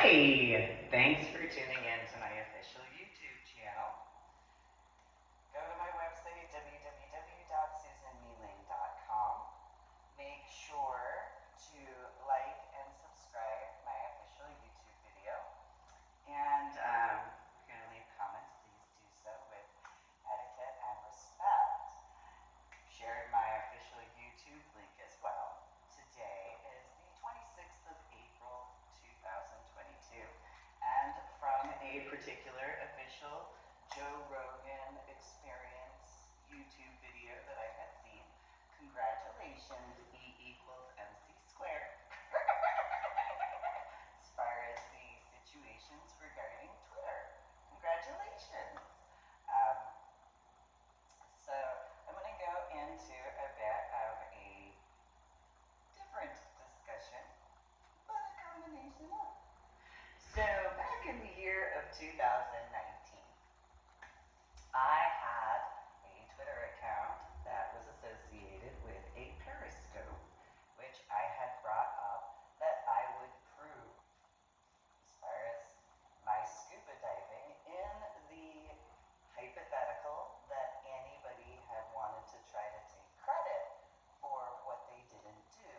Hi! Thanks for tuning in to my official YouTube channel. Go to my website, www.susanmelane.com. Make sure to like and subscribe my official YouTube video. And if you're going to leave comments, please do so with etiquette and respect. Share my official YouTube link as well. Today is the 26th of April, 2022, and from a particular official Joe Rogan Experience YouTube video that I had seen. Congratulations, E equals MC squared. As far as the situations regarding Twitter. Congratulations. So I'm going to go into a bit of a different discussion, but a combination of. So back in the year of 2019, I had a Twitter account that was associated with a periscope, which I had brought up that I would prove as far as my scuba diving in the hypothetical that anybody had wanted to try to take credit for what they didn't do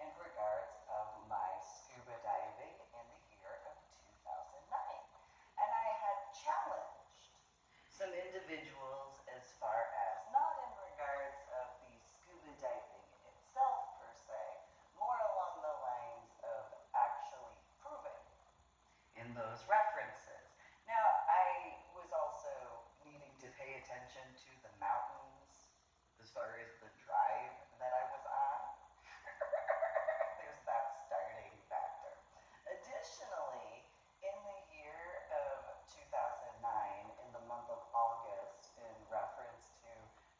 in regards of my scuba diving in the year of 2009. And I had challenged some individuals as far as not in regards of the scuba diving itself per se, more along the lines of actually proving in those references. Now, I was also needing to pay attention to the mountains as far as the drive that I was on. There's that starting factor. Additionally, in the year of 2009, in the month of August, in reference to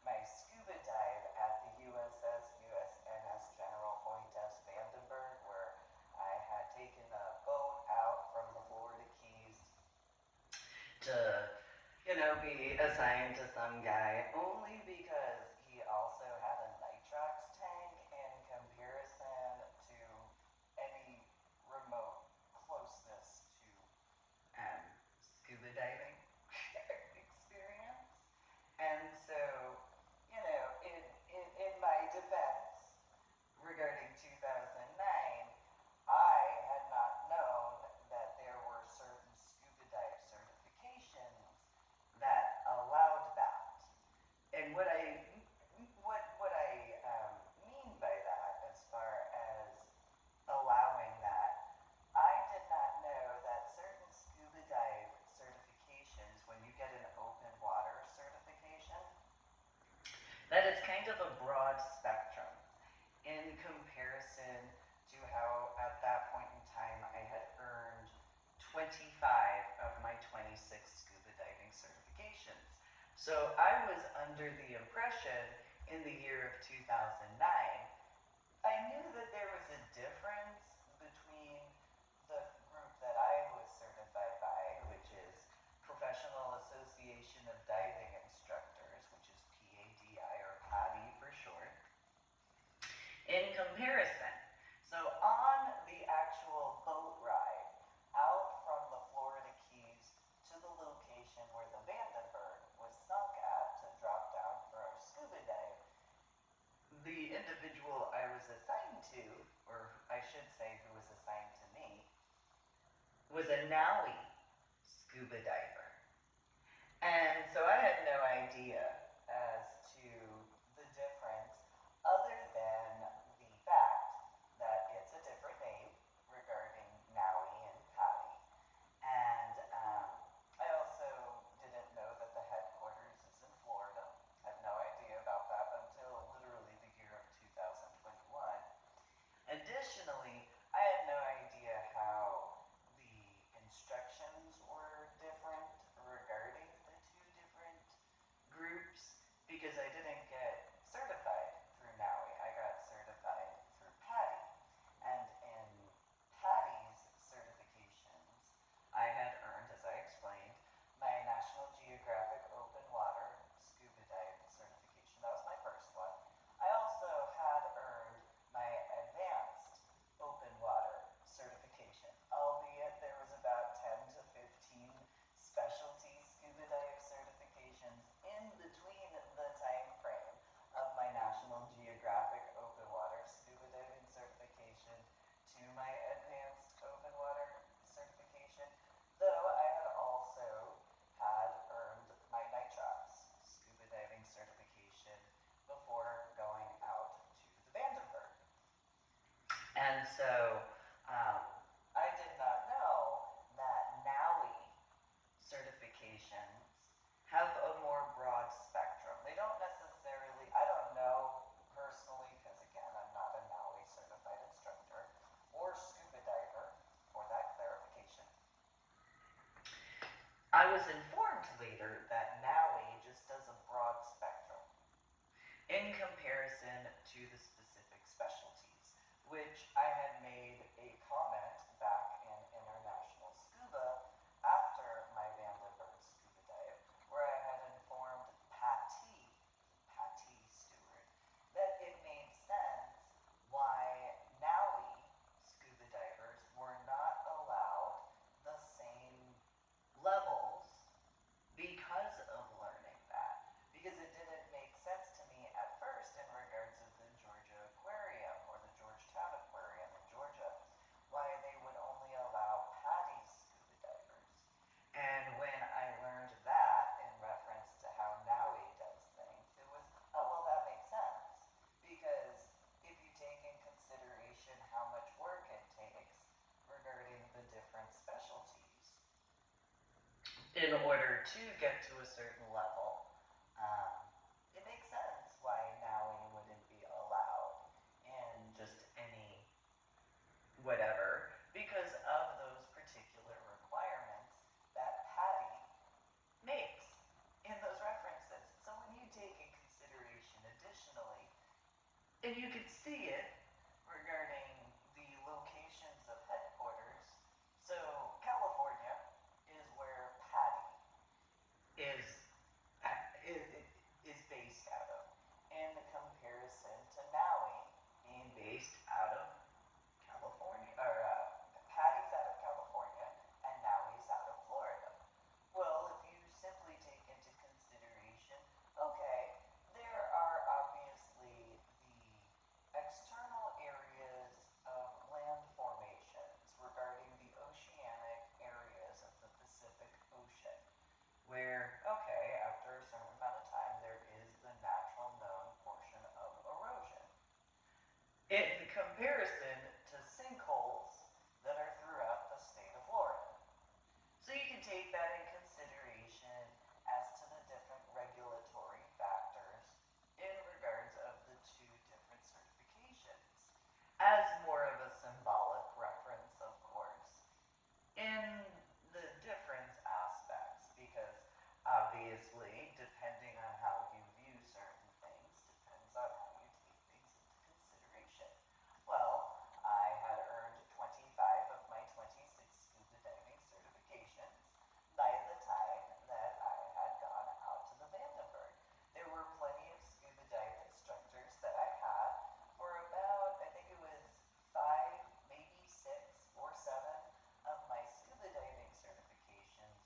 my scuba dive at the USNS General Hoytes Vandenberg, where I had taken a boat out from the Florida Keys to, be assigned to some guy only because he also had a nitrox tank in comparison to any remote closeness to scuba diving experience. And so, in my defense regarding 2009, I had not known that there were certain scuba dive certifications that allowed that. And what I mean by that, as far as allowing that, I did not know that certain scuba dive certifications, when you get an open water certification, that it's kind of a broad spectrum in comparison to how at that point in time I had earned 25 of my 26 scuba diving certifications. So I was under the impression in the year of 2009, I knew that there was a difference between the group that I was certified by, which is Professional Association of Diving Instructors, which is PADI or PADI for short, in comparison. So on the actual boat ride out from the Florida Keys to the location where the Vandenberg was sunk at to drop down for our scuba dive, the individual I was assigned to, or I should say who was assigned to me, was a NAUI scuba diver. And so I had no idea as to the difference other than the fact that it's a different name regarding NAUI and PADI. And I also didn't know that the headquarters is in Florida. I had no idea about that until literally the year of 2021. Additionally, I had no idea how the instructions were different regarding the two different groups because I didn't get certified through NAUI. I got certified through PADI. And in PADI's certifications, I had earned, as I explained, my National Geographic Open Water Scuba Dive certification. That was my first one. I also had earned my Advanced Open Water certification, albeit there And so um, I did not know that NAUI certifications have a more broad spectrum. They don't necessarily, I don't know personally, because again, I'm not a NAUI certified instructor or scuba diver, for that clarification. I was informed later that NAUI just does a broad spectrum in comparison to the specific specialties, which I had made a comment back in International Scuba after my Vandenberg scuba dive, where I had informed Patty Stewart, that it made sense why NAUI scuba divers were not allowed the same levels because of learning that. Because it didn't make sense to me at first in regards of the Georgia Aquarium or the Georgetown Aquarium in Georgia, why they would only allow PADI scuba divers. And when I learned that in reference to how NAUI does things, it was, oh, well, that makes sense. Because if you take in consideration how much work it takes regarding the different specialties, in order to get to a certain level, it makes sense why NAUI wouldn't be allowed in just any whatever, because of those particular requirements that PADI makes in those references. So when you take in consideration additionally, and you can see it regarding the locations of headquarters, so California is where PADI is is based out of, in comparison to NAUI being based out of California, or PADI's out of California and NAUI's out of Florida. Well, if you simply take into consideration, okay, there are obviously the external areas of land formations regarding the oceanic areas of the Pacific Ocean, where, okay, after a certain amount of time, there is the natural known portion of erosion. In comparison to sinkholes that are throughout the state of Florida. So you can take that in consideration as to the different regulatory factors in regards of the two different certifications, as more of a symbolic reference, of course, in the difference aspects, because obviously, depending on how you view certain things, depends on how you take things into consideration. Well, I had earned 25 of my 26 scuba diving certifications by the time that I had gone out to the Vandenberg. There were plenty of scuba dive instructors that I had for about, I think it was 5, maybe 6 or 7 of my scuba diving certifications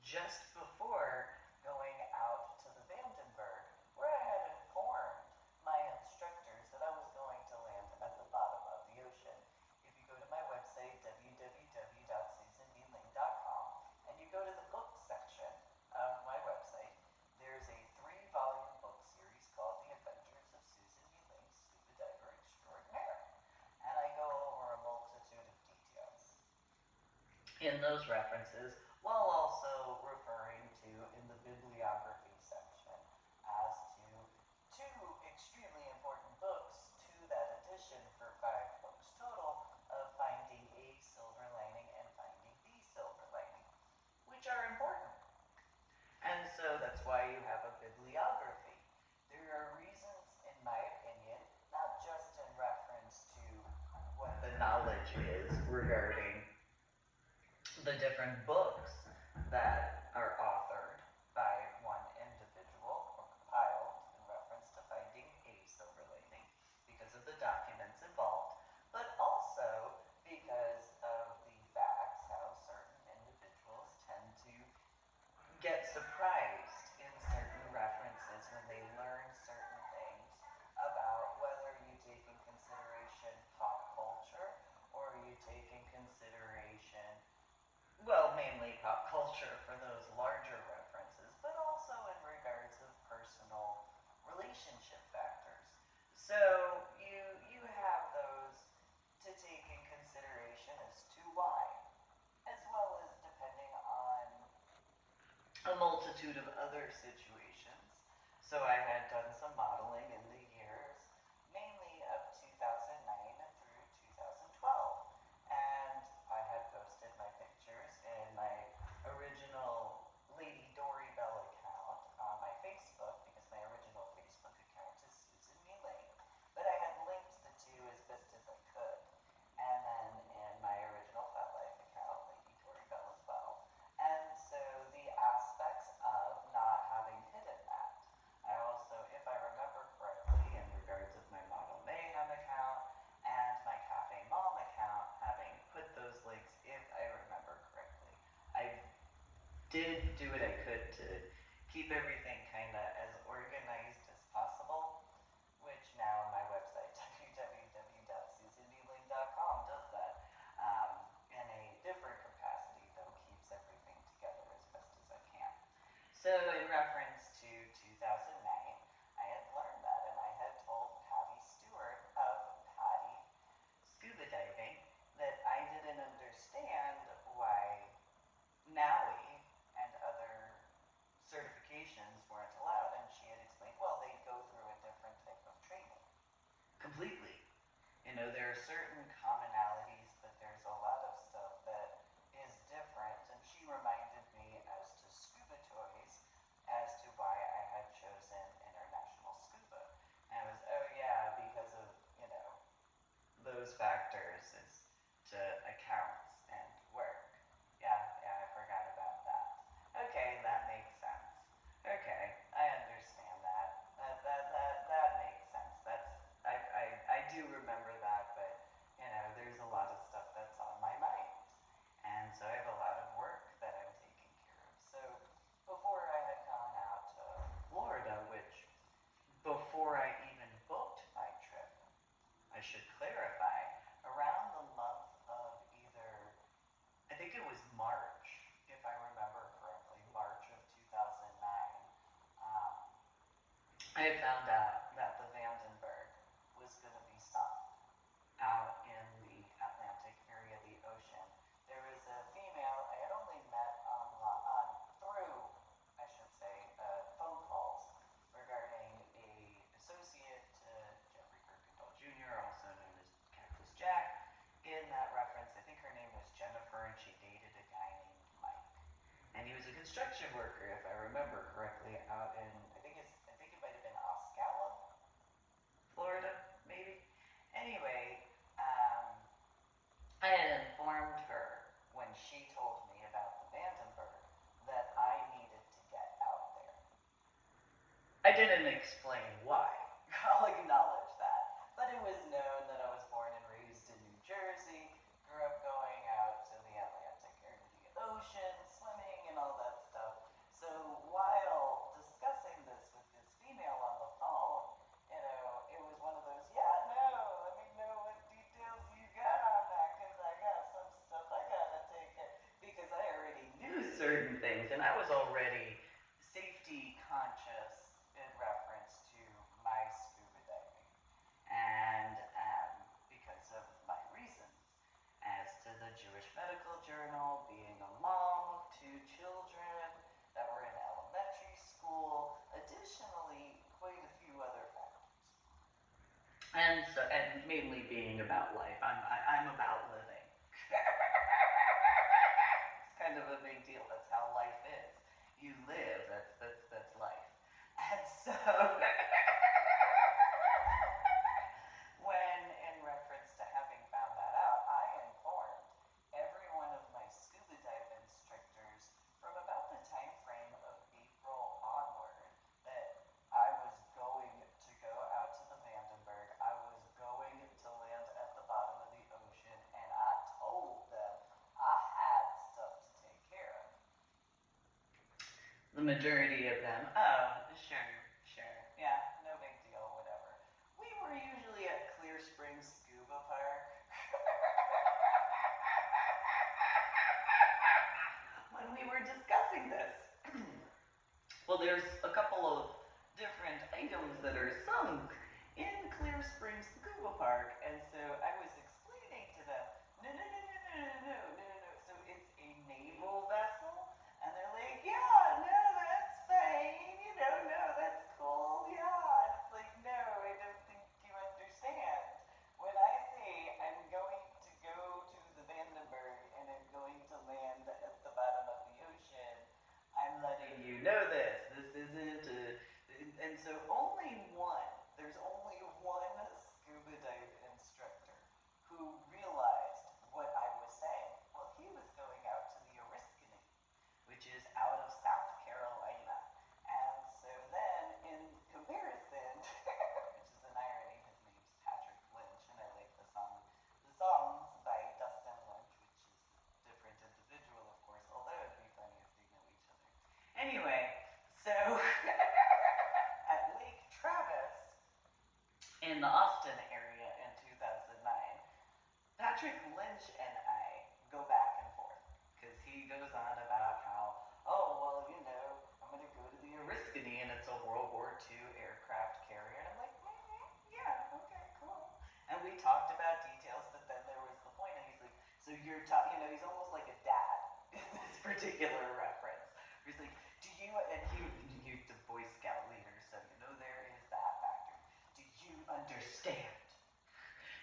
just before going out to the Vandenberg, where I had informed my instructors that I was going to land at the bottom of the ocean. If you go to my website, www.susanbling.com, and you go to the book section of my website, there's a 3-volume book series called The Adventures of Susan B. Ling, Scuba Diver Extraordinaire. And I go over a multitude of details in those references, while also referring to, in the bibliography section, as to 2 extremely important books to that edition for 5 books total, of Finding a Silver Lining and Finding the Silver Lining, which are important. And so that's why you have a bibliography. There are reasons, in my opinion, not just in reference to what the knowledge is regarding the different books that are authored by one individual or compiled in reference to Finding a Silver Lining, because of the documents involved, but also because of the facts, how certain individuals tend to get surprised in certain references when they learn certain things about whether you take in consideration pop culture or you take in consideration, well, mainly pop culture for those larger references, but also in regards of personal relationship factors. So you have those to multitude of other situations. So I had done some modeling in the years, mainly of 2009 through 2012. And I had posted my pictures in my original Lady Dory Bell account on my Facebook, because my original Facebook account is Susan Me Lane. But I had linked the two as best as I could. And then in my original Fat Life account, Lady Dory Bell as well. And so the aspects of not having hidden that. I also, if I remember correctly, in regards of my Model Mayhem account and my Cafe Mom account, having put those links, if I remember correctly, I did do what I could to keep everything kind of as organized as possible, which now my website, www.susanmeling.com, does that in a different capacity, though keeps everything together as best as I can. So in reference to 2009, I had learned that, and I had told Patty Stewart of Patty Scuba Diving that I didn't understand why NAUI and other certifications weren't allowed, and she had explained, well, they go through a different type of training. Completely. You know, there are certain commonalities, but there's a lot of stuff that is different, and she reminded me as to scuba toys as to why I had chosen International Scuba. And it was, oh yeah, because of, you know, those factors as to accounts and work. Yeah, I forgot about that. Okay, that makes sense. Okay, I understand that. That makes sense. I do remember that, but you know, there's a lot of stuff that's on my mind. And so I have a lot of work that I'm taking care of. So before I had gone out to Florida, which before I even booked my trip, I should clarify, around the month of either, I think it was March, if I remember correctly, March of 2009, I had found out that the Vandenberg was going to be sunk out in the Atlantic area of the ocean. There was a female I had only met through, I should say, phone calls regarding a associate to Jeffrey Kirkendall Jr., also known as Cactus Jack. In that reference, I think her name was Jennifer, and she dated a guy named Mike. And he was a construction worker, if I remember correctly, out in, I think it might have been Osceola, Florida, maybe. Anyway, I had informed her when she told me about the Vandenberg that I needed to get out there. I didn't explain why. I'll acknowledge that. But it was known that I was born and raised in New Jersey, grew up going out to the Atlantic area of the ocean, swimming and all that stuff. So while discussing this with this female on the phone, you know, it was one of those, yeah, no, let me know what details you got on that, because I got some stuff I gotta take care, because I already knew certain things, and I was already safety conscious in reference to my scuba diving, and because of my reasons, as to the Jewish Medical Journal, being a mom of 2 children that were in elementary school, additionally, quite a few other factors. And so, and mainly being about life. I'm about living. It's kind of a big deal. That's how life is. You live. That's life. And so, when in reference to having found that out, I informed every one of my scuba dive instructors from about the time frame of April onward that I was going to go out to the Vandenberg. I was going to land at the bottom of the ocean, and I told them I had stuff to take care of. The majority of them, oh, sure, yeah, no big deal, whatever. We were usually at Clear Springs Scuba Park. When we were discussing this. Well, there's a couple of different items that are sunk in Clear Springs Scuba Park, and so I was explaining to them, no. So it's a naval vessel, and they're like, yeah, no, that's college, and I go back and forth because he goes on about how, oh, well, I'm going to go to the Oriskany, and it's a World War II aircraft carrier. And I'm like, yeah, okay, cool. And we talked about details, but then there was the point, and he's like, so you're he's almost like a dad in this particular reference. He's like, do you, and he's the Boy Scout leader, so there is that factor. Do you understand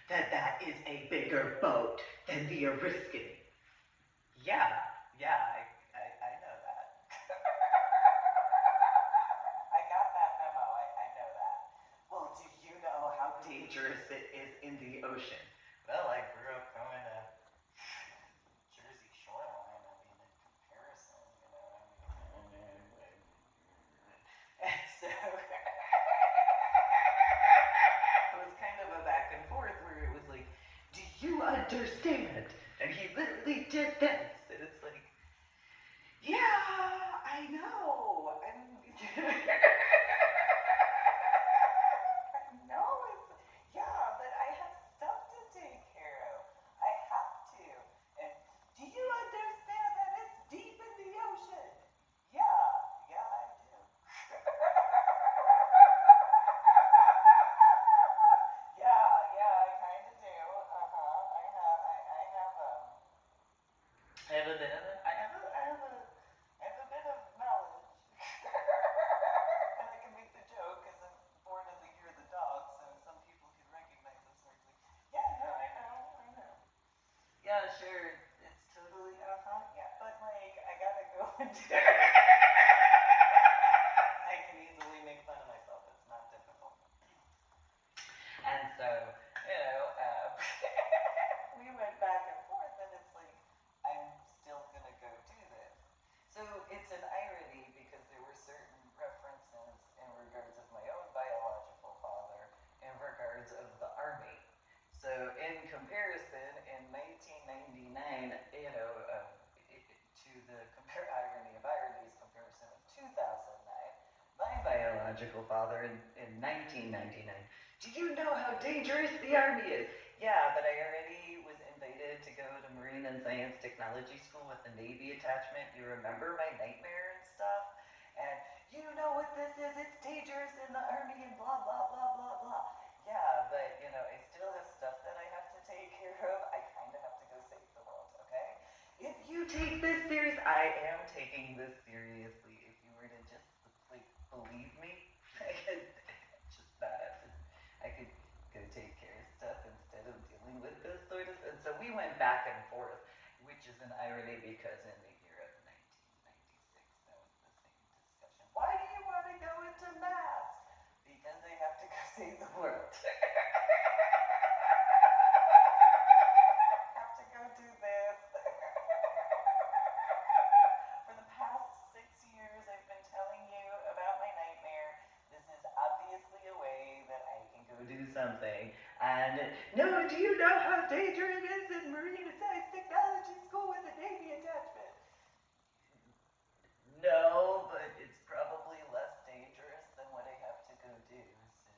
that is a bigger boat than the Oriskany? Yeah, I know that. I got that memo, I know that. Well, do you know how dangerous it is in the ocean? Well, I grew up going to Jersey shoreline. I mean, in comparison, and so it was kind of a back and forth where it was like, do you understand? And he literally did this, and it's like, yeah, I know. No, yeah, but I have stuff to take care of. I have to. And do you understand that it's deep in the ocean? Yeah, I do. Yeah, I kind of do. I have a bit of it. I have a bit of knowledge. And I can make the joke because I'm born in the year of the dog, so some people can recognize this word. Like, yeah, no, I know. Yeah, sure, it's totally, yeah, but like, I gotta go and I can easily make fun of myself, it's not difficult. And so, we went back and forth, and it's like, I'm still gonna go do this. So it's an irony because there were certain references in regards of my own biological father in regards of the Army. So in comparison, in 1999, to the irony of ironies comparison of 2009, my biological father in 1999. Do you know how dangerous the Army is? Yeah, but I already was invited to go to Marine and Science Technology School with the Navy attachment. You remember my nightmare and stuff? And you know what this is? It's dangerous in the Army and blah, blah, blah, blah, blah. Yeah, but, I still have stuff that I have to take care of. I kind of have to go save the world, okay? If you take this serious, I am taking this seriously. If you were to just, believe me, I could go take care of stuff instead of dealing with this sort of. And so we went back and forth, which is an irony because in the year of 1996, that was the same discussion. Why do you want to go into math? Because they have to go save the world. Have to go do this. For the past 6 years, I've been telling you about my nightmare. This is obviously a way that I can go do something. And no, do you know how dangerous it is in Marine and Science Technology School with a Navy attachment? No, but it's probably less dangerous than what I have to go do, so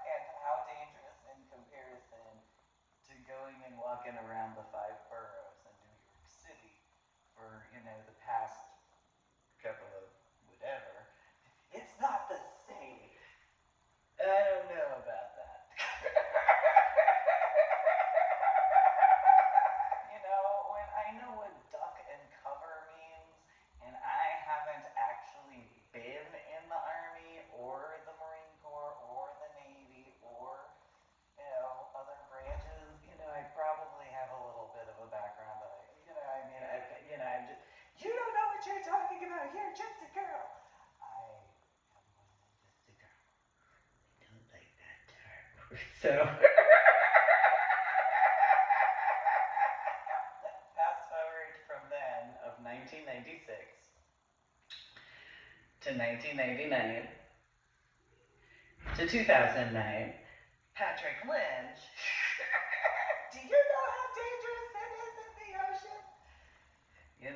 And how dangerous in comparison to going and walking around the 5 boroughs in New York City for, the past couple of whatever. It's not the same. I don't know about that. When I know what duck and cover means, and I haven't actually been in the Army or the Marine Corps or the Navy or, other branches, I probably have a little bit of a background that I'm just, you don't know what you're talking about. You're just a girl. I am more than just a girl. I don't like that term. So, fast forward from then of 1996 to 1999 to 2009, Patrick Lynch. Do you know how dangerous it is in the ocean? I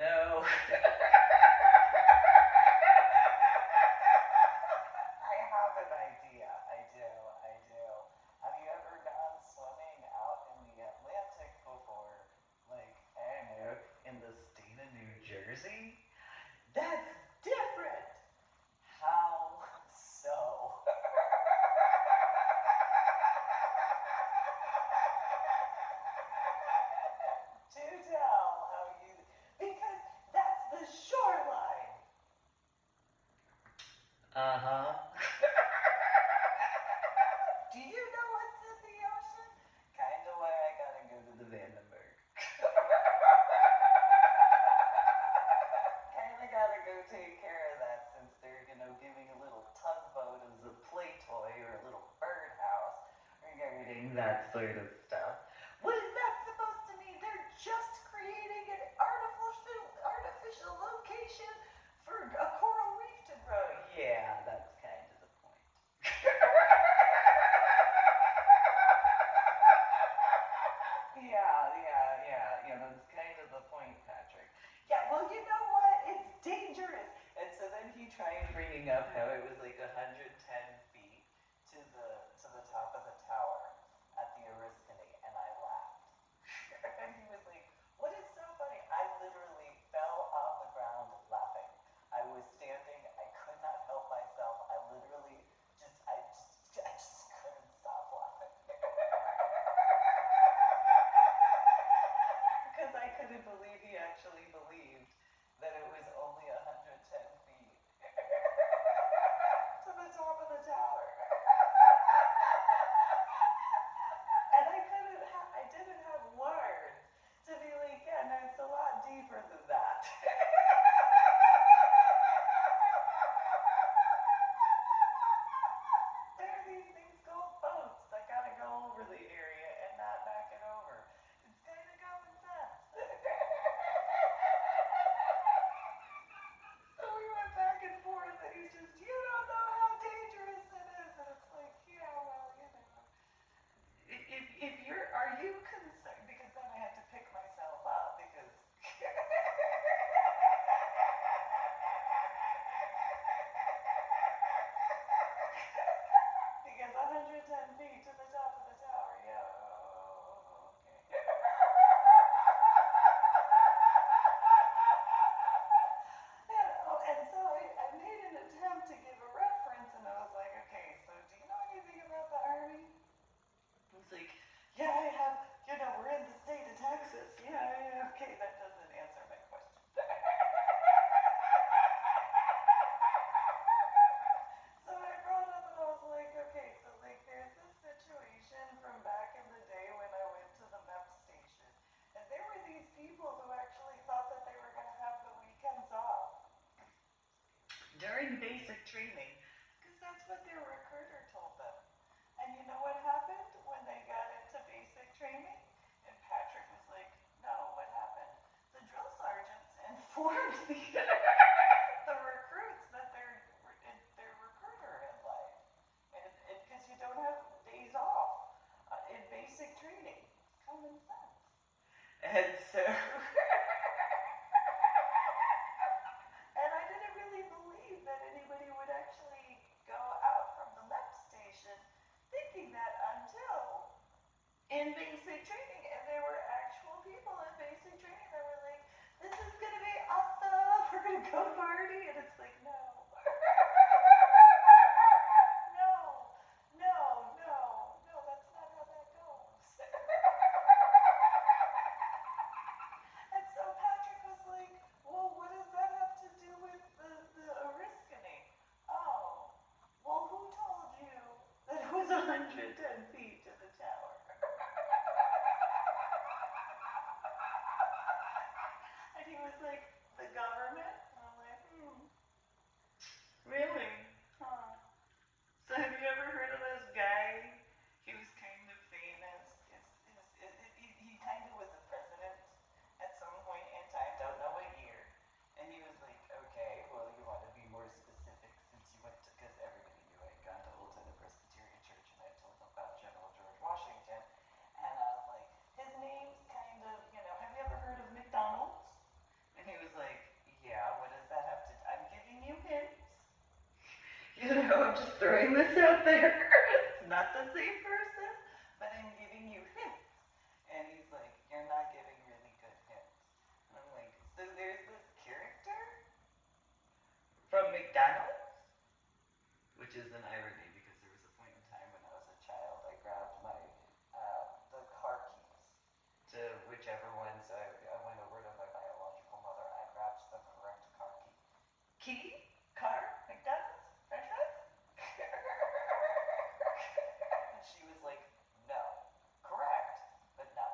have an idea. I do. Have you ever gone that sort of stuff. What is that supposed to mean? They're just creating an artificial location for a coral reef to grow. Yeah, that's kind of the point. Yeah, that's kind of the point, Patrick. Yeah, well, you know what? It's dangerous. And so then he tried bringing up how it was like 110 feet to the top of the tower at the Oriskany, and I laughed. And he was like, "What is so funny?" I literally fell on the ground laughing. I was standing. I could not help myself. I just couldn't stop laughing. Because I couldn't believe he actually believed that it was only 110 feet to the top of the tower. And I didn't have words to be like, yeah, no, it's a lot deeper than that. There are these things called boats that gotta go over the area and not back it over. It's kind of common sense. So we went back and forth, and he's just, "You don't know how dangerous it is," and it's like, yeah, well, you know. If are you concerned? Because then I had to pick myself up because. Because 110 feet to the top of the tower, yeah, okay. And so I made an attempt to give a reference, and I was like, okay, so do you know anything about the Army? He's like, yeah, I have, we're in the state of Texas. Yeah, okay, that doesn't answer my question. So I brought up and I was like, okay, so like there's this situation from back in the day when I went to the MEP station. And there were these people who actually thought that they were going to have the weekends off during basic training, because that's what their recruiter told them. And you know what happened when they got into basic training? And Patrick was like, no, what happened? The drill sergeants informed the recruits that their recruiter had lied. And because you don't have days off in basic training. It's common sense. And so and I didn't really believe that anybody would actually go out from the MEP station thinking that until in basic training. And there were actual people in basic training that were like, this is going to be awesome. We're going to go party. And it's like, no. No, that's not how that goes. And so Patrick was like, well, what does that have to do with the Oriskany? Oh, well, who told you that it was 110 feet to the tower? And he was like, the government? And I'm like, really? Huh. So have you ever heard of this guy? He was kind of famous. He kind of was a president at some point in time, don't know what year. And he was like, okay, well, you want to be more specific since you went to, because everybody knew I'd gone to Old Time Presbyterian Church and I told them about General George Washington. And I was like, his name's kind of, have you ever heard of McDonald's? And he was like, yeah, what does that have to do? I'm giving you hints. I'm just throwing this out there. It's not the same person, but I'm giving you hints. And he's like, you're not giving really good hints. And I'm like, so there's this character from McDonald's? Which is an irony because there was a point in time when I was a child, I grabbed the car keys to whichever one, so I went over to my biological mother, I grabbed the correct car key. Key? Car? McDonald's? French fries? And she was like, no. Correct, but no.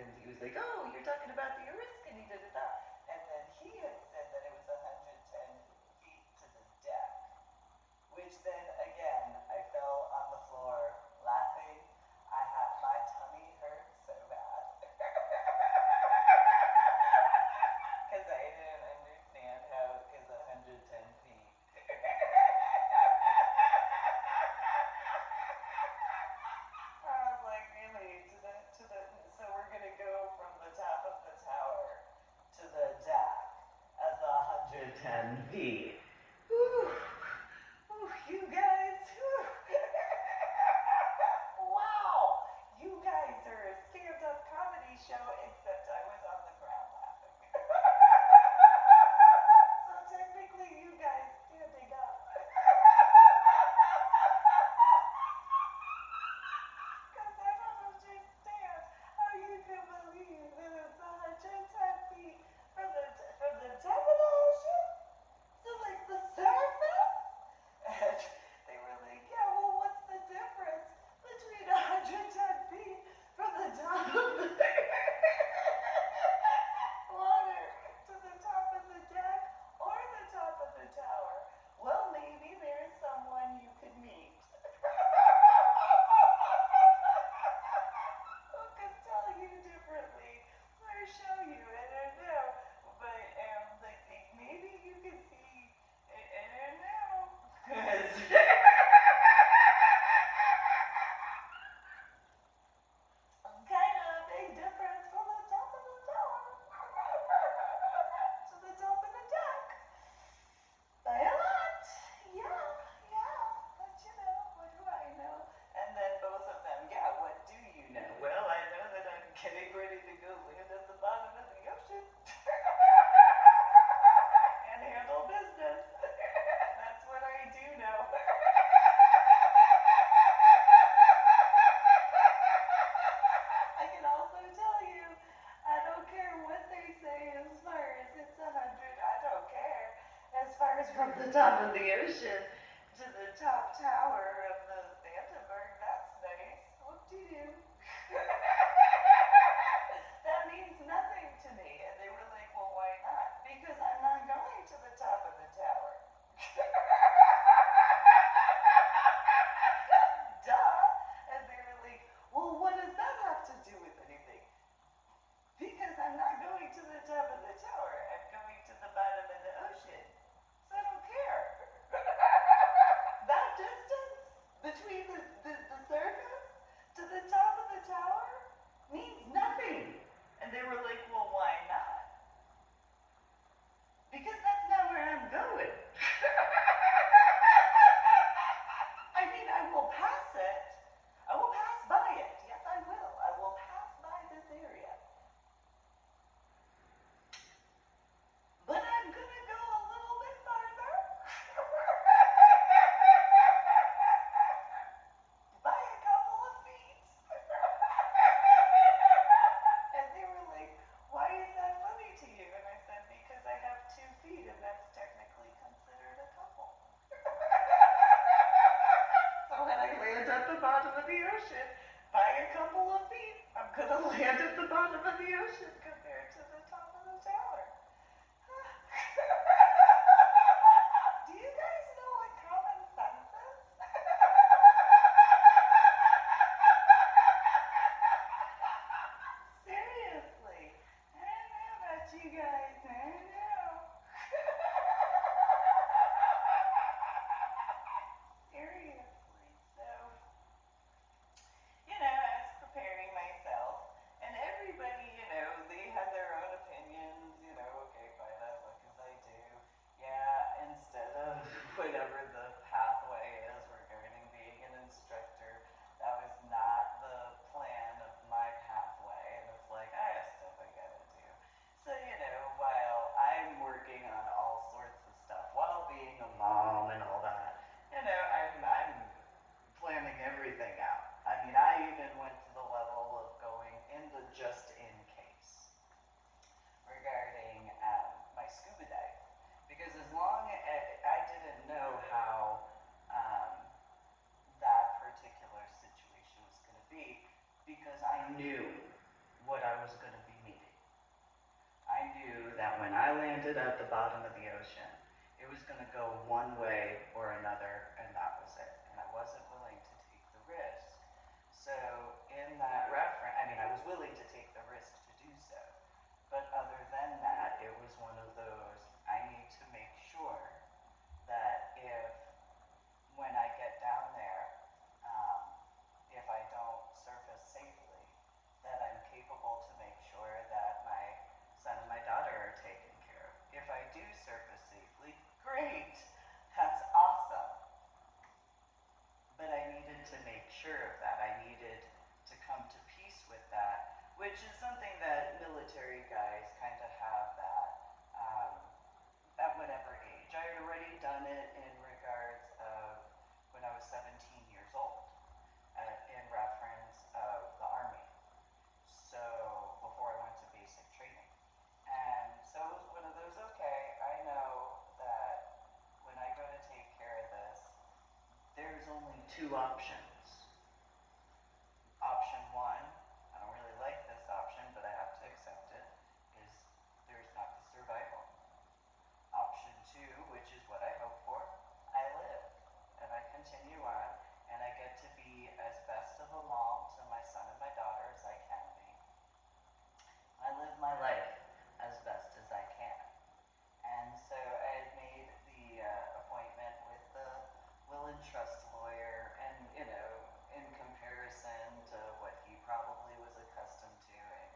and he was like, oh, you're talking about the Oriskany, da-da-da. And then he had said that it was 110 feet to the deck, which then, again, I fell on the floor laughing. My tummy hurt so bad. Because I didn't understand how it was 110 feet. I was like, really, so we're going to go from the top of the tower to the deck as 110 feet. Whew. Whew, you guys, wow, you guys are a stand-up comedy show, except I was on the ground laughing. So technically, you guys standing up. Because I don't understand how you can believe that it's 110 feet from the top of the ocean to like the surface. And they were like, yeah, well, what's the difference between 110 feet from the top of the water to the top of the deck or the top of the tower? Well, maybe there's someone you could meet who could tell you differently or show you. I don't know. But like, maybe you could see. I don't know. Because kind of a big difference from the top of the tower to the top of the deck. By a lot. Yeah. But you know, what do I know? And then both of them, yeah, what do you know? Well, I know that I'm getting ready to go land at the bottom of the ocean and handle business. That's what I do know. I can also tell you, I don't care what they say as far as it's 100, I don't care. As far as from the top of the ocean to the top tower of the Vandenberg, that's nice. Whoop-de-doo. That means nothing to me. And they were like, well, why not? Because I'm not going to the top of the tower. Duh. And they were like, well, what does that have to do with anything? Because I'm not going to the top of the tower. I'm going to the bottom of the ocean. So I don't care. That distance between the surface to the top of the tower means nothing. And they were like, well, why not? Because that's not where I'm going. I mean, I will pass it. I will pass by it. Yes, I will. I will pass by this area. But I'm going to go a little bit farther. By a couple of feet. And they were like, why is that funny to you? And I said, because I have 2 feet and that's technically considered a couple. So when I land at the bottom of the ocean, by a couple of feet, I'm going to land at the bottom of the ocean compared to the top of the tower. Do you guys know what common sense is? Seriously. I don't know about you guys. I don't know. Seriously. So, you know, I was preparing myself, and everybody, you know, they have bottom of the ocean. It was going to go one way or another, and that was it. And I wasn't willing to take the risk. So in that reference, I mean, I was willing to take the risk to do so. But other than that, it was one of those, I need to make sure that when I get down there, if I don't surface safely, that I'm capable to make sure that my son and my daughter are taken care of. If I do surface safely, great, that's awesome. But I needed to make sure of that. I needed to come to peace with that, which is something that military guys kind of have that at whatever age. I had already done it in regards of when I was 17 years old, in reference of the Army. So before I went to basic training. And so it was one of those, okay, I know that when I go to take care of this, there's only two options. Option one, I don't really like this option, but I have to accept it, is there's not the survival. Option two, which is what I hope for, I live. And I continue on, and I get to be as best of a mom to my son and my daughter as I can be. I live my life as best as I can. And so I had made the appointment with the will and trust lawyer, and in comparison to what he probably was accustomed to, and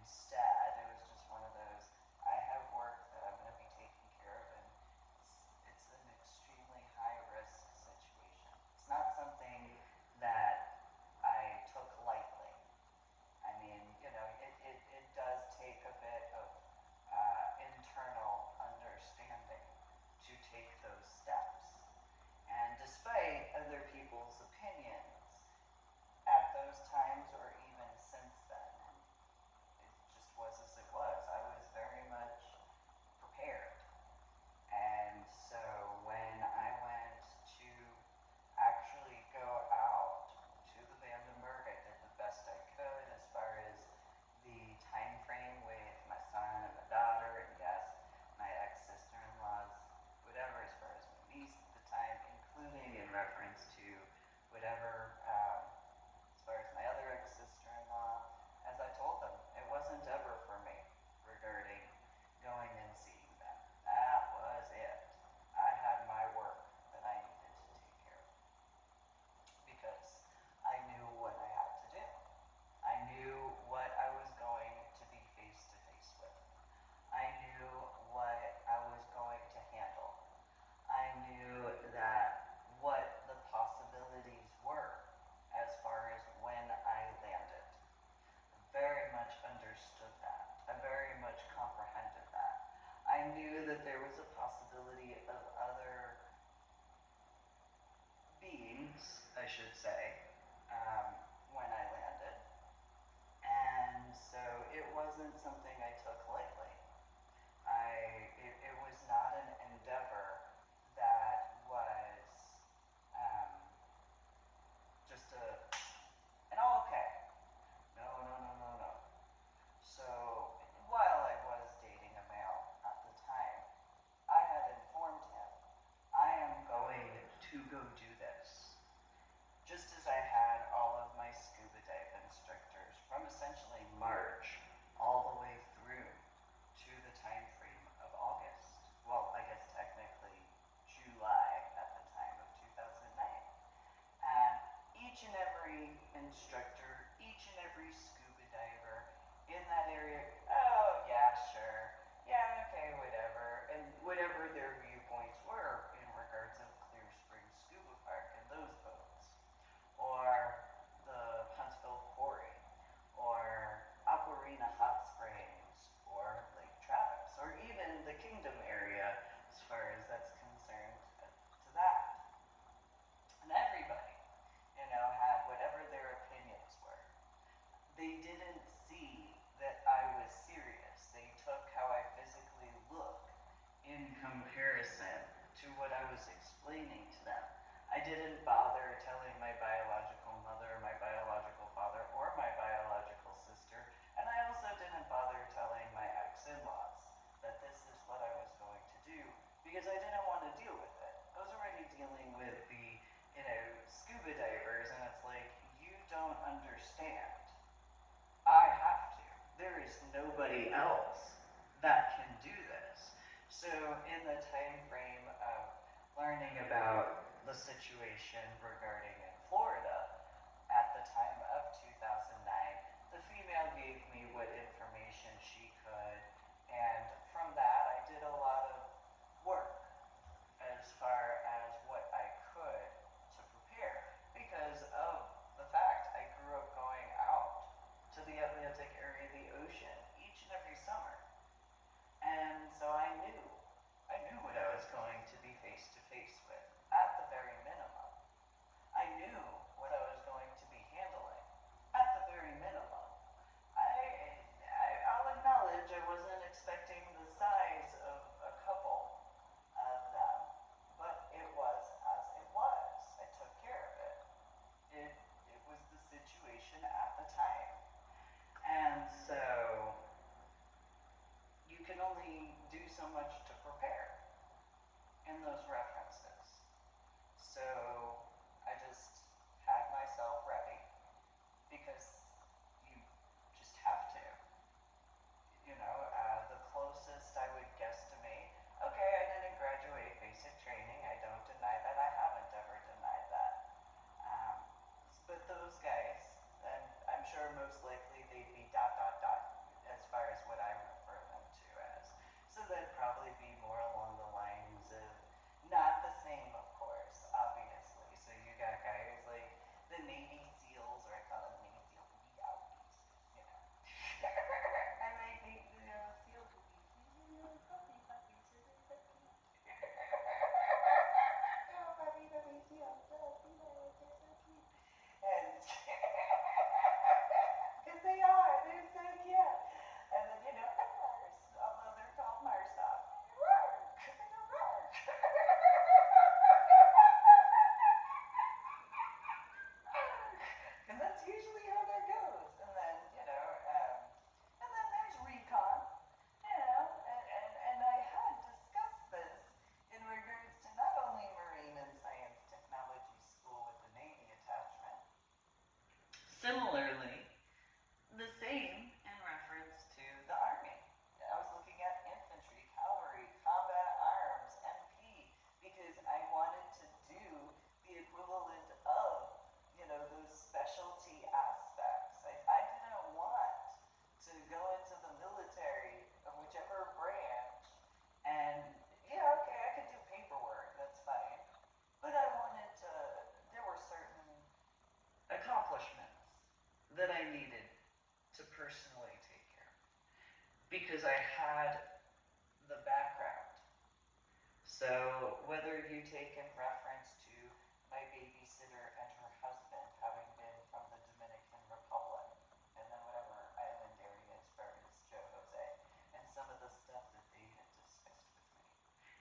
instead it was just one of those, I have work that I'm going to be taking care of, and it's an extremely high risk situation. It's not something that I took lightly. I mean, it does take a bit of internal understanding to take those steps. And despite other people's opinions, at those times or even since then, it just was as it was. I was very much prepared. And so when I went to actually go out to the Vandenberg, I did the best I could as far as the time frame with my son and my daughter, and yes, my ex-sister-in-laws, whatever, as far as my niece at the time, including in reference to whatever, as far as my other ex-sister-in-law, as I told them, it wasn't ever for me regarding going and seeing them. That was it. I had my work that I needed to take care of because I knew what I had to do. I knew what I was going to be face to face with. I knew what I was going to handle. I knew that what the possibilities were as far as when I landed. I very much understood that. I very much comprehended that. I knew that there was a possibility of other beings, I should say, when I landed. And so it wasn't something I took lightly. It was not an endeavor that was just an oh, okay. No, no, no, no, no. So while I was dating a male at the time, I had informed him, I am going to go do this. Just as I had all of my scuba dive instructors from essentially March all the way through to the time frame of August. Well, I guess technically July at the time of 2009. And each and every instructor, each and every scuba diver in that area, oh yeah, sure, yeah, okay, whatever, and whatever their viewpoints were in regards of Clear Spring Scuba Park and those boats, or the Huntsville Quarry, or Aquarina Hot Springs, or Lake Travis, or even the Kingdom area as far as that's concerned to that. And everybody, had whatever their opinions that can do this. So in the time frame of learning about the situation regarding in Florida, at the time of 2009, the female gave me what information she could, and from that I did a lot of work as far as what I could to prepare, because of the fact I grew up going out to the Atlantic area of the ocean each and every summer. And so I knew what I was going to be face to face with, at the very minimum. I knew what I was going to be handling, at the very minimum. I'll acknowledge I wasn't expecting the size of a couple of them, but it was as it was. I took care of it. It was the situation at the time. And so you can only do so much to prepare in those references. So I just had myself ready, because you just have to. The closest I would guesstimate, okay, I didn't graduate basic training, I don't deny that, I haven't ever denied that. Um, but those guys, and I'm sure most likely they'd be ... as far as what I refer them to as. So they'd probably be more along the lines of, not the same, of course, obviously. So you got guys like the Navy SEALs, or I call them Navy SEAL boogie outies, I like the SEAL boogies. Puppy, isn't that cute? Oh, puppy SEAL, see they're so cute. And because they're so cute. And then others, although they're called Marsoc, because they go roar. Because that's usually how that goes. And then, and then there's recon, and I had discussed this in regards to not only Marine and Science Technology School with the Navy attachment. Similarly, the same in reference to the Army. I was looking at infantry, cavalry, combat arms, MP, because I wanted to do the equivalent of, those specialty aspects. I didn't want to go into the military of whichever branch and, yeah, okay, I could do paperwork, that's fine. But I wanted to, there were certain accomplishments that I needed to personally take care of, because I had the background. So whether you take in reference to my babysitter and her husband having been from the Dominican Republic, and then whatever island area as far as Joe Jose, and some of the stuff that they had discussed with me,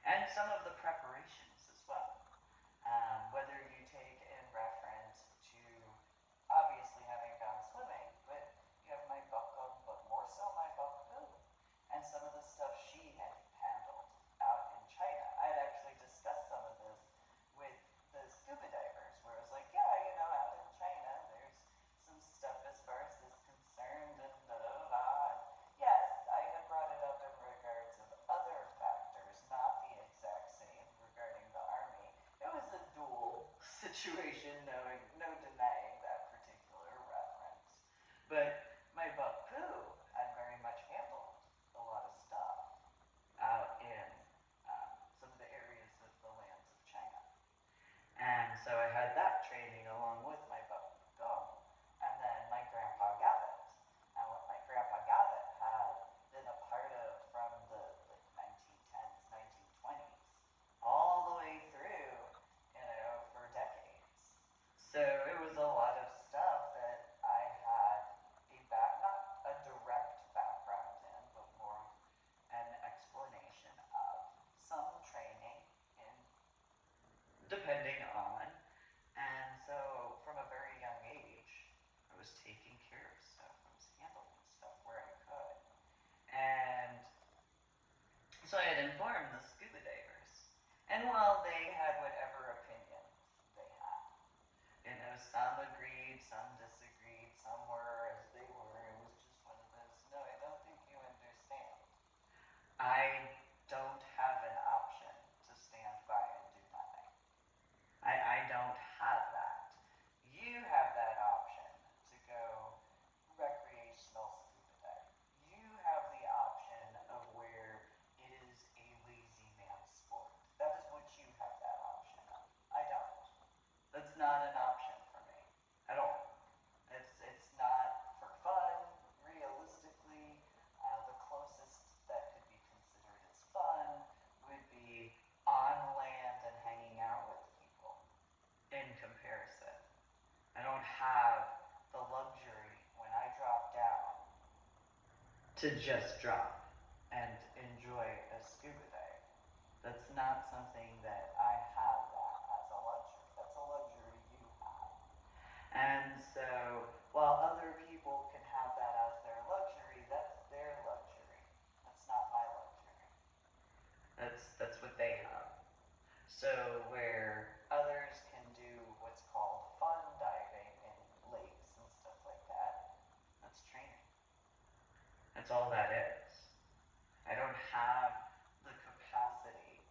and some of the preparations as well. Whether you take in reference to obviously having gone swimming, but you have my bucko, but more so my bucko, and some of the stuff she had handled out in China. I'd actually discussed some of this with the scuba divers, where I was like, yeah, out in China, there's some stuff as far as this concerned, and And yes, I had brought it up in regards of other factors, not the exact same regarding the Army. It was a dual situation, no denying that particular reference. But my bucko had very much handled a lot of stuff out in some of the areas of the lands of China. And so I had that training along with my bucko. And then my grandpa Gavitt. And what my grandpa Gavitt had been a part of from the 1910s, 1920s, all the way through, for decades. to just drop and enjoy a scuba dive. That's not something that I have that as a luxury. That's a luxury you have. And so, while other people can have that as their luxury, that's their luxury. That's not my luxury. That's what they have. So, where others can do what's called fun diving in lakes and stuff like that, that's training. That's all that is. I don't have the capacity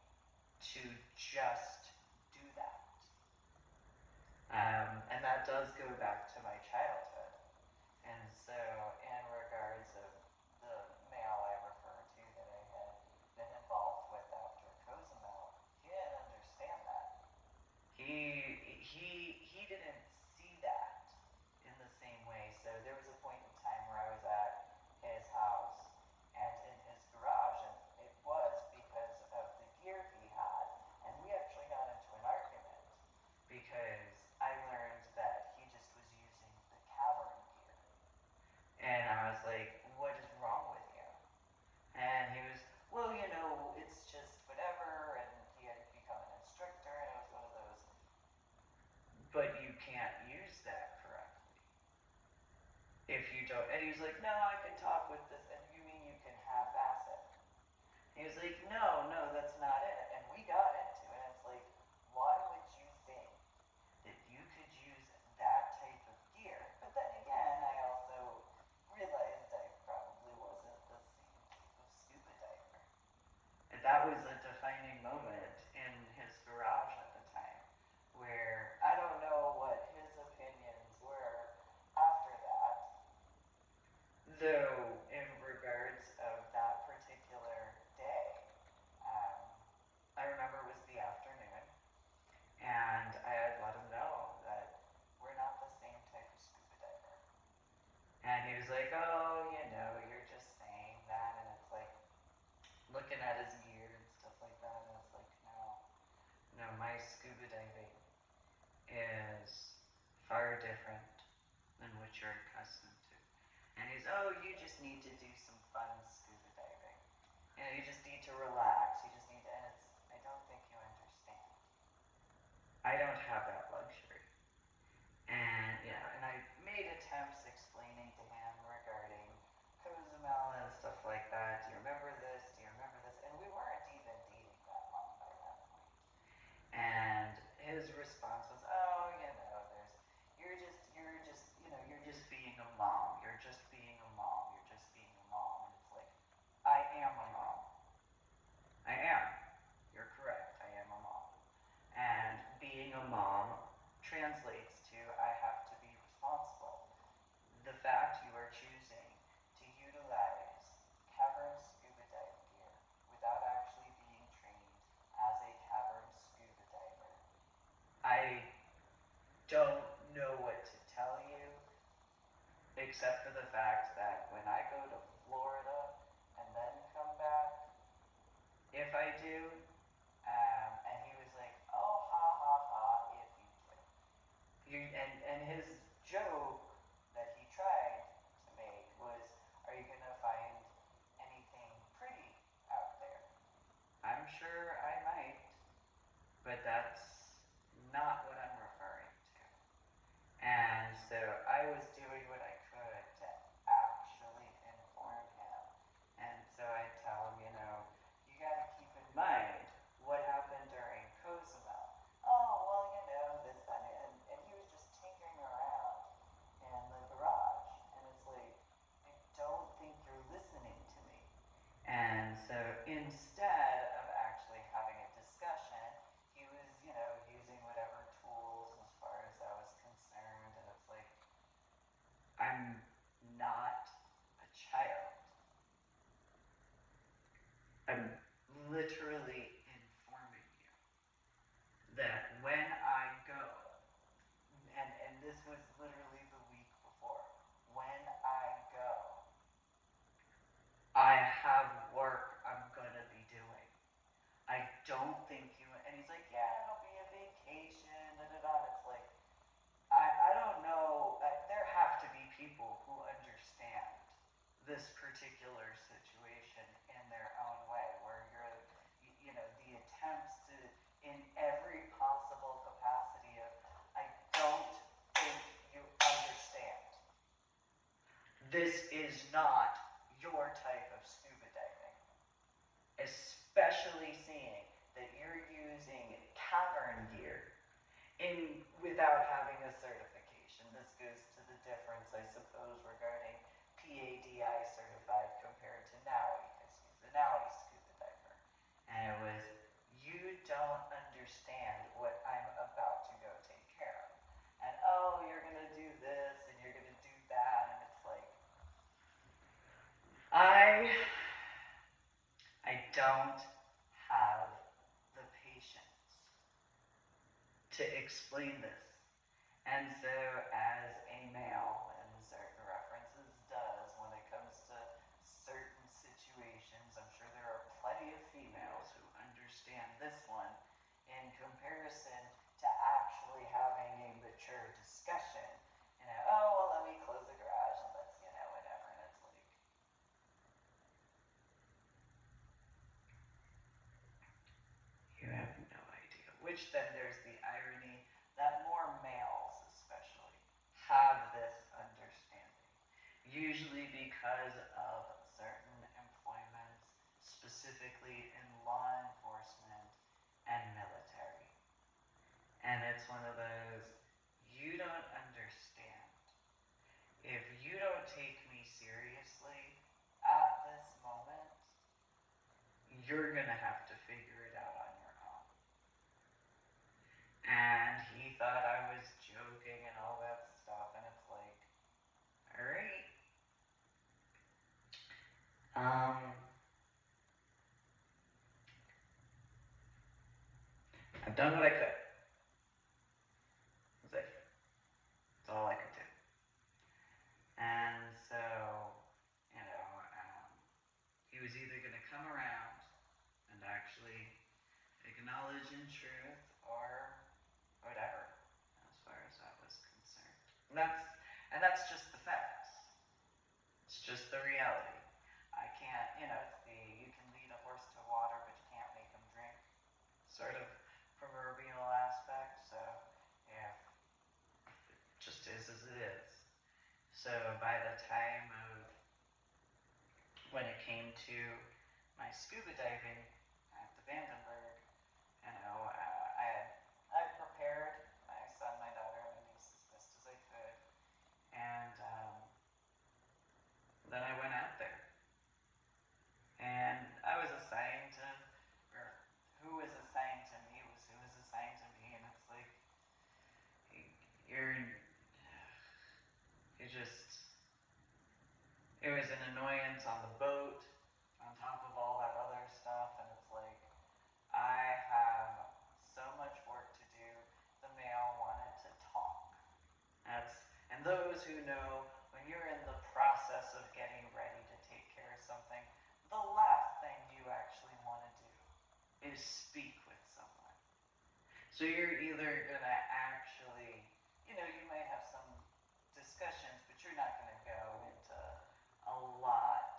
to just do that. And that does go back to my childhood. And so, in regards of the male I refer to that I had been involved with after Cozumel, he didn't understand that. He didn't see that in the same way. So there was a point in time where I was at his house and in his garage, and it was because of the gear he had. And we actually got into an argument because I learned that he just was using the cavern gear. And I was like, what is wrong with you? And he was, well, it's just whatever. And he had become an instructor, and it was one of those, but you can't use that correctly. If you don't, and he was like, no, I can talk with this, and you mean you can half-ass it? He was like, no, that's not it. And we got into it, and it's like, why would you think that you could use that type of gear? But then again, I also realized I probably wasn't the same type of scuba diver. And that was a defining moment in his garage at the time, where I don't know what his opinions were after that, though in regards of that particular day, I remember it was the afternoon, and I had let him know that we're not the same type of scuba diver. And he was like, oh, you're just saying that, and it's like, looking at his gear and stuff like that, and it's like, no, my scuba diving is far different than what you're accustomed to. And he's, oh, you just need to do some fun scuba diving. You just need to relax. You just need to, and I don't think you understand. I don't have that luxury. And, and I made attempts explaining to him regarding Cozumel and stuff like that. Do you remember this? Do you remember this? And we weren't even dating that long by that point. And his response was, oh, you're just being a mom. You're just being a mom. You're just being a mom. And it's like, I am a mom. I am. You're correct. I am a mom. And being a mom translates to I have to be responsible. The fact you are choosing to utilize cavern scuba dive gear without actually being trained as a cavern scuba diver, I don't know what to tell you, except for the fact that when I go to Florida and then come back, if I do, and he was like, oh, ha, ha, ha, if you do. And his joke that he tried to make was, are you going to find anything pretty out there? I'm sure I might, but that's not what I'm referring to. And so I was doing what I could to actually inform him. And so I tell him, you got to keep in mind what happened during Cozumel. Oh, well, this, that, and he was just tinkering around in the garage. And it's like, I don't think you're listening to me. And so instead of actually having a discussion, he was, using whatever tools as far as I was concerned. And it's like, I'm not a child. I'm literally informing you that when I go, and this was literally the week before, when I go, I have work I'm gonna be doing. I don't think you, and he's like, yeah, it'll be a vacation, da-da-da. It's like, I don't know, there have to be people who understand this particular this is not your type of scuba diving. Especially seeing that you're using cavern gear without having a certification. This goes to the difference, I suppose, regarding PADI certified compared to NAUI, because he's a NAUI scuba diver. And it was, you don't understand what I'm about to go take care of. And oh, you're going to do this and you're going to do that. And it's like, I don't have the patience to explain this. And so as a male in certain references does when it comes to certain situations, I'm sure there are plenty of females who understand this one in comparison to actually having a mature discussion. You know, oh, well, let me close the garage and let's, whatever. And it's like, you have no idea. Which then there's the irony that more males especially have this understanding. Usually because of certain employments, specifically in law enforcement and military. And it's one of those, you don't understand. If you don't take me seriously at this moment, you're gonna have to figure it out on your own. And he thought I was joking and all that stuff, and it's like, alright. I've done what I could. That's it. That's all I could do. And so, he was either going to come around and actually acknowledge in truth or whatever, as far as that was concerned. And that's just the facts. It's just the reality. I can't, it's the you can lead a horse to water, but you can't make him drink sort of proverbial aspect. So, yeah, it just is as it is. So by the time of when it came to my scuba diving at the Vandenberg, I prepared my son, my daughter, and my niece as best as I could, and then I went out there, and I was assigned to, or who was assigned to me was who was assigned to me, and it's like, it was an annoyance on the boat, on top of all that other stuff, and it's like, I have so much work to do. The male wanted to talk. And those who know, when you're in the process of getting ready to take care of something, the last thing you actually want to do is speak with someone. So you're either going to actually, you might have some discussions, but you're not going to go into a lot.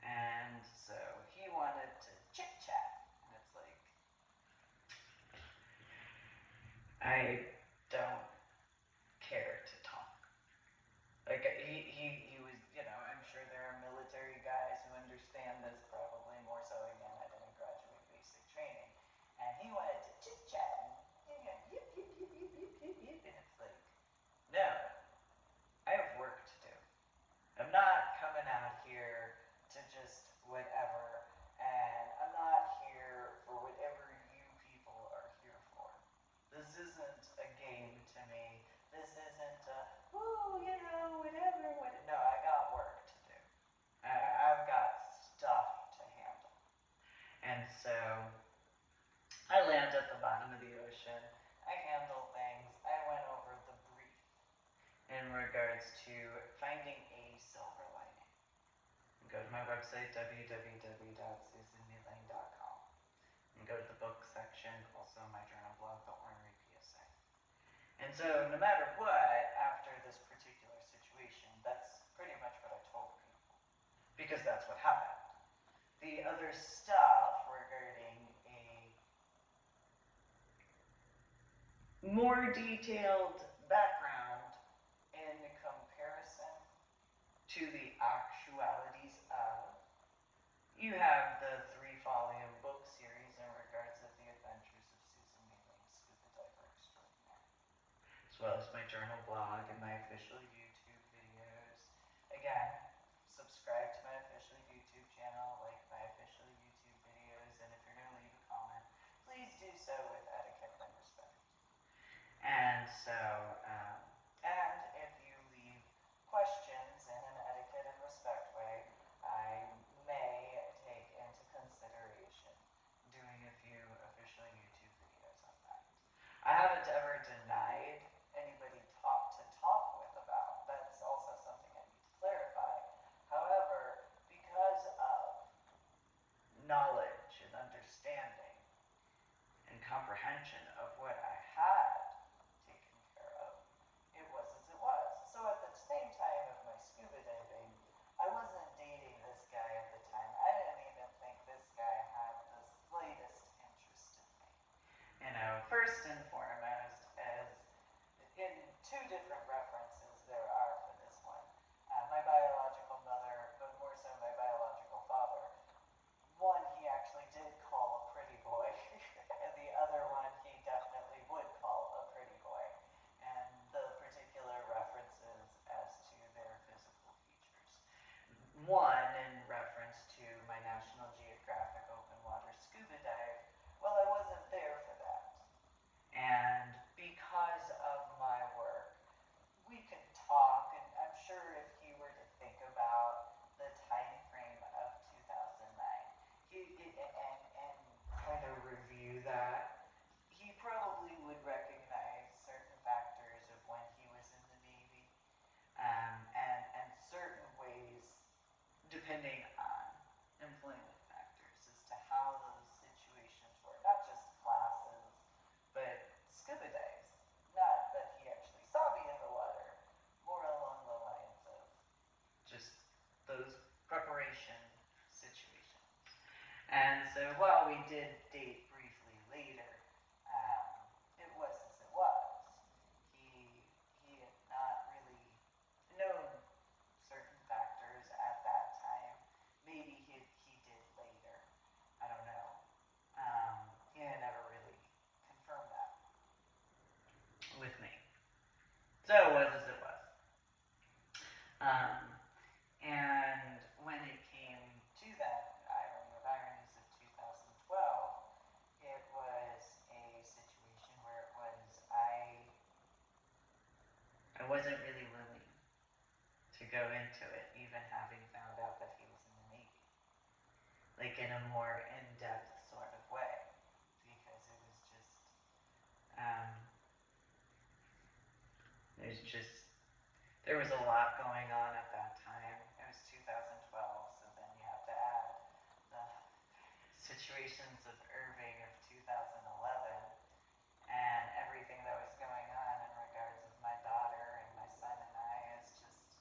And so he wanted to chit-chat. And it's like, I don't care to talk. Like, he was, I'm sure there are military guys who understand this probably more so. Again, I didn't graduate basic training. And he wanted to chit-chat and, yip, yip, yip, yip, yip, yip, yip. And it's like, no, I have work to do. I'm not coming out here to just whatever, and I'm not here for whatever you people are here for. This isn't a game to me. This isn't a, whatever. No, I got work to do. I've got stuff to handle. And so, I land at the bottom of the ocean. I handle things. I went over the brief in regards to finding a silver lining. Go to my website, www.susanmulane.com, and go to the book section, also my journal blog, The Ornery PSA. And so, no matter what, after this particular situation, that's pretty much what I told people, because that's what happened. The other stuff regarding a more detailed background in comparison to the actualities of. You have the 3-volume book series in regards of the adventures of Susan Mailing, Scuba Diver Extraordinaire, as well as my journal blog and my official YouTube videos. Again, subscribe to my official YouTube channel, like my official YouTube videos, and if you're going to leave a comment, please do so with etiquette and respect. And so, and if you leave questions in an etiquette and respect way, I may take into consideration doing a few official YouTube videos on that. I haven't ever denied anybody to talk with about. That's also something I need to clarify. However, because of knowledge and understanding and comprehension of what I had taken care of, it was as it was. So at the same time of my scuba diving, I wasn't dating this guy at the time. I didn't even think this guy had the slightest interest in me. You know, first and foremost, as in 2 different references there are for this one. My biological mother, but more so my biological father. One he actually did call a pretty boy, and the other one he definitely would call a pretty boy. And the particular references as to their physical features. One in reference to my National Geographic open water scuba dive. Well, I wasn't there for that. And because of my work, we could talk, and I'm sure if he were to think about the time frame of 2009, and kind of review that, he probably would recognize certain factors of when he was in the Navy, and certain ways, depending on employment factors, as to how those situations were, not just classes, but scuba dives. Not that he actually saw me in the water, more along the lines of just those preparation situations. And so while we did date briefly later, it was as it was. He had not really known certain factors at that time. Maybe he did later. I don't know. He had never really confirmed that with me. So it was as it was. And when it came to that irony of ironies of 2012, it was a situation where it was I wasn't really willing to go into it, even having found out that he was in the Navy, like in a more in-depth sort of way, because it was there was a lot going on at that time. It was 2012, so then you have to add the situations of Irving of 2011 and everything that was going on in regards of my daughter and my son and I. Is just,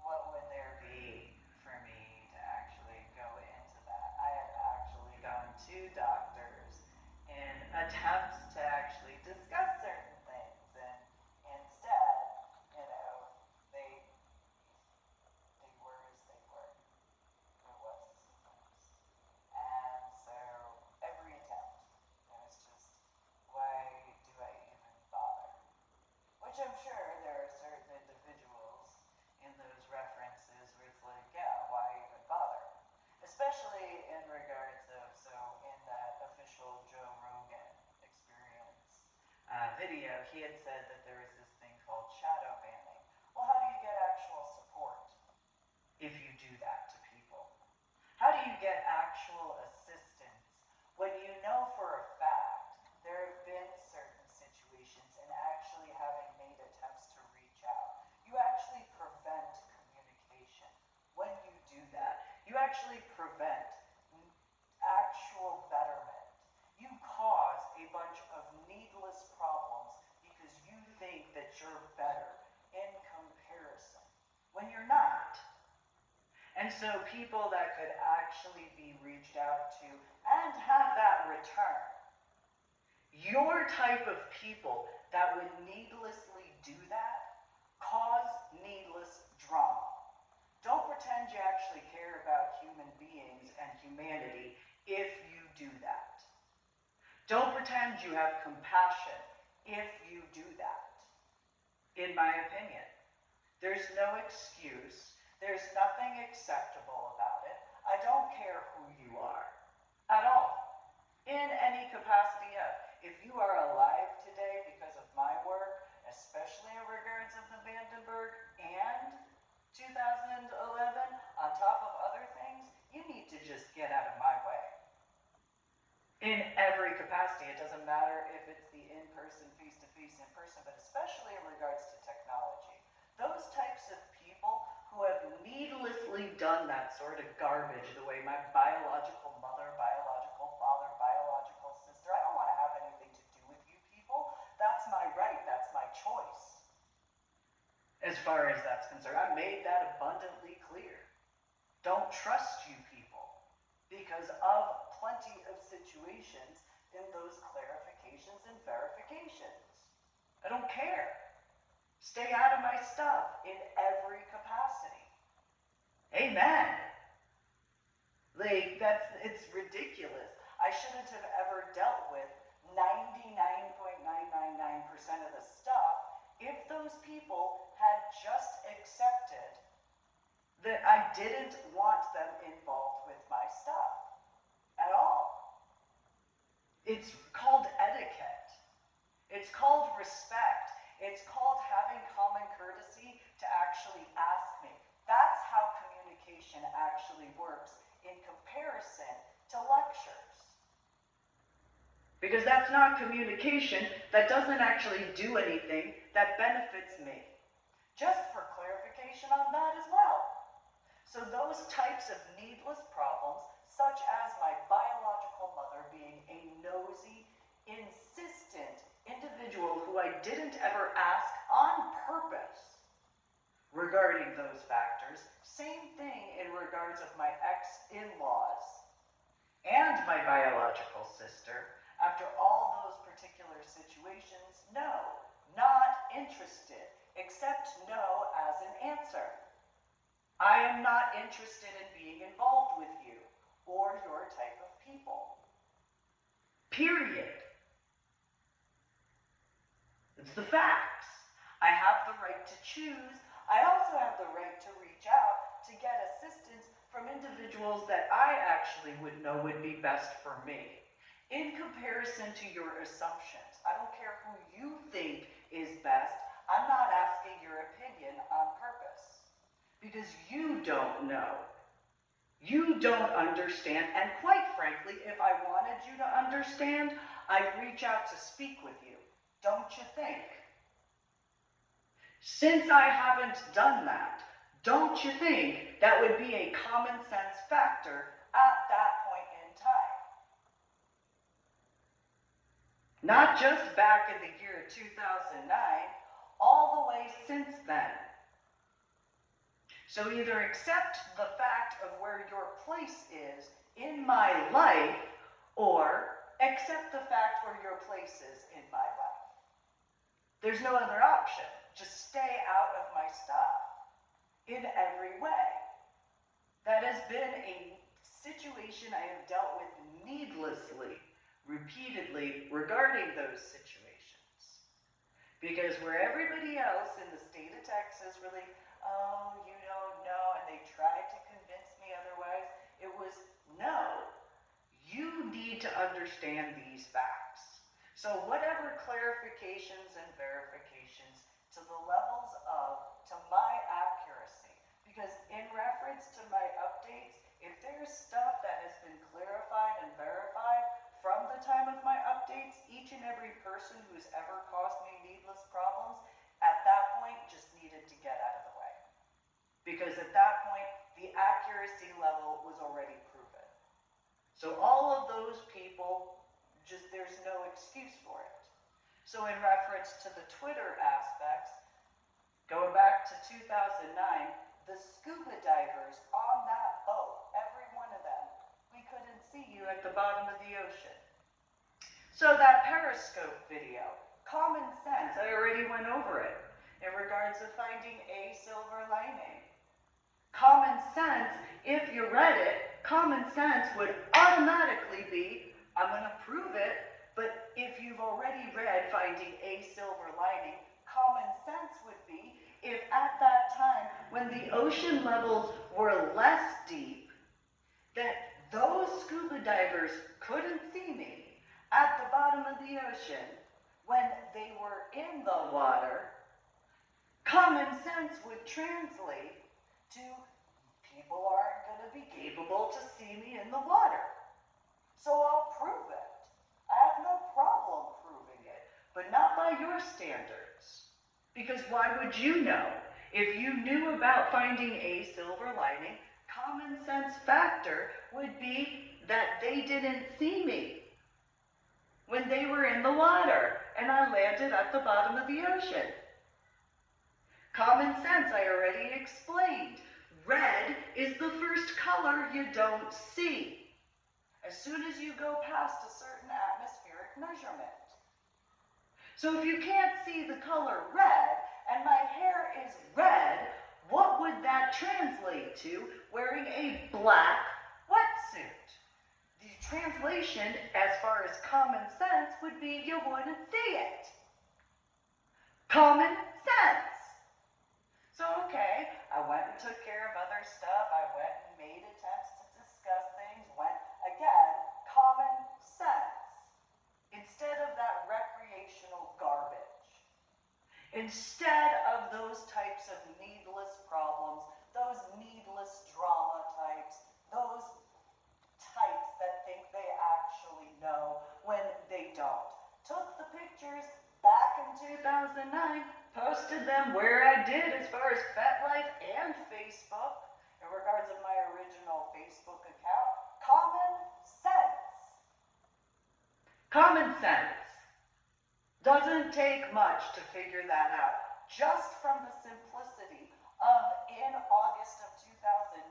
what would there be for me to actually go into that? I had actually gone to doctors in attempts to actually discuss certain things, and instead, you know, they were as they were. It was as it was. And so every attempt, it was just, why do I even bother? Which I'm sure there are certain individuals in those references where it's like, yeah, why even bother? Especially in regards of, so in that official Joe Rogan experience video, he had said that there was this thing called shadow banning. Well, how do you get actual support if you do that to people? How do you get actual assistance when you know for a fact there have been certain situations and actually having made attempts to reach out? You actually prevent communication when you do that. You actually prevent actual betterment. You cause a bunch of needless problems because you think that you're better in comparison when you're not. And so people that could actually be reached out to and have that return, your type of people that would needlessly do that, cause needless drama. pretend you have compassion if you do that, in my opinion. There's no excuse. There's nothing acceptable about it. I don't care who you are at all, in any capacity of. If you are alive today because of my work, especially in regards of the Vandenberg and 2011, on top of other things, you need to just get out of my way. In every capacity. It doesn't matter if it's the in-person, face-to-face in-person, but especially in regards to technology. Those types of people who have needlessly done that sort of garbage, the way my biological mother, biological father, biological sister, I don't want to have anything to do with you people. That's my right. That's my choice. As far as that's concerned, I made that abundantly clear. Don't trust you people because of plenty of situations in those clarifications and verifications. I don't care. Stay out of my stuff in every capacity. Amen. Like, it's ridiculous. I shouldn't have ever dealt with 99.999% of the stuff if those people had just accepted that I didn't want them involved with my stuff at all. It's called etiquette. It's called respect. It's called having common courtesy to actually ask me. That's how communication actually works in comparison to lectures. Because that's not communication. That doesn't actually do anything that benefits me. Just for clarification on that as well. So those types of needless problems, such as my biological mother being a nosy, insistent individual who I didn't ever ask on purpose regarding those factors, same thing in regards of my ex-in-laws and my biological sister. After all those particular situations, no, not interested, except no as an answer. I am not interested in being involved with you or your type of people. Period. It's the facts. I have the right to choose. I also have the right to reach out to get assistance from individuals that I actually would know would be best for me. In comparison to your assumptions, I don't care who you think is best. I'm not asking your opinion on purpose. Because you don't know. You don't understand. And quite frankly, if I wanted you to understand, I'd reach out to speak with you. Don't you think? Since I haven't done that, don't you think that would be a common sense factor at that point in time? Not just back in the year 2009, all the way since then. So either accept the fact of where your place is in my life, or accept the fact where your place is in my life. There's no other option. Just stay out of my stuff in every way. That has been a situation I have dealt with needlessly, repeatedly regarding those situations. Because where everybody else in the state of Texas really, oh, you don't know, and they tried to convince me otherwise, it was, no, you need to understand these facts. So whatever clarifications and verifications to the levels of, to my accuracy, because in reference to my updates, if there's stuff that has been clarified and verified from the time of my updates, each and every person who's ever caused me needless problems, at that point just needed to get out of the way. Because at that point, the accuracy level was already proven. So all of those people, just there's no excuse for it. So in reference to the Twitter aspects, going back to 2009, the scuba divers on that boat, every one of them, we couldn't see you at the bottom of the ocean. So that periscope video, common sense, I already went over it in regards to finding a silver lining. Common sense, if you read it, common sense would automatically be, I'm going to prove it But if you've already read Finding a Silver Lining, common sense would be if at that time when the ocean levels were less deep, that those scuba divers couldn't see me at the bottom of the ocean when they were in the water, common sense would translate to people aren't going to be capable to see me in the water. So I'll prove it. I have no problem proving it, but not by your standards. Because why would you know? If you knew about finding a silver lining, common sense factor would be that they didn't see me when they were in the water and I landed at the bottom of the ocean. Common sense, I already explained. Red is the first color you don't see as soon as you go past a certain atmospheric measurement. So if you can't see the color red and my hair is red, what would that translate to wearing a black wetsuit? The translation, as far as common sense, would be you wouldn't see it. Common sense. So, okay, I went and took care of other stuff. I went and made attempts to discuss things. Again, common sense. Instead of that recreational garbage. Instead of those types of needless problems, those needless drama types, those types that think they actually know when they don't. Took the pictures back in 2009, posted them where I did as far as FetLife and Facebook in regards of my original Facebook account. Common sense. Common sense. Doesn't take much to figure that out. Just from the simplicity of in August of 2009,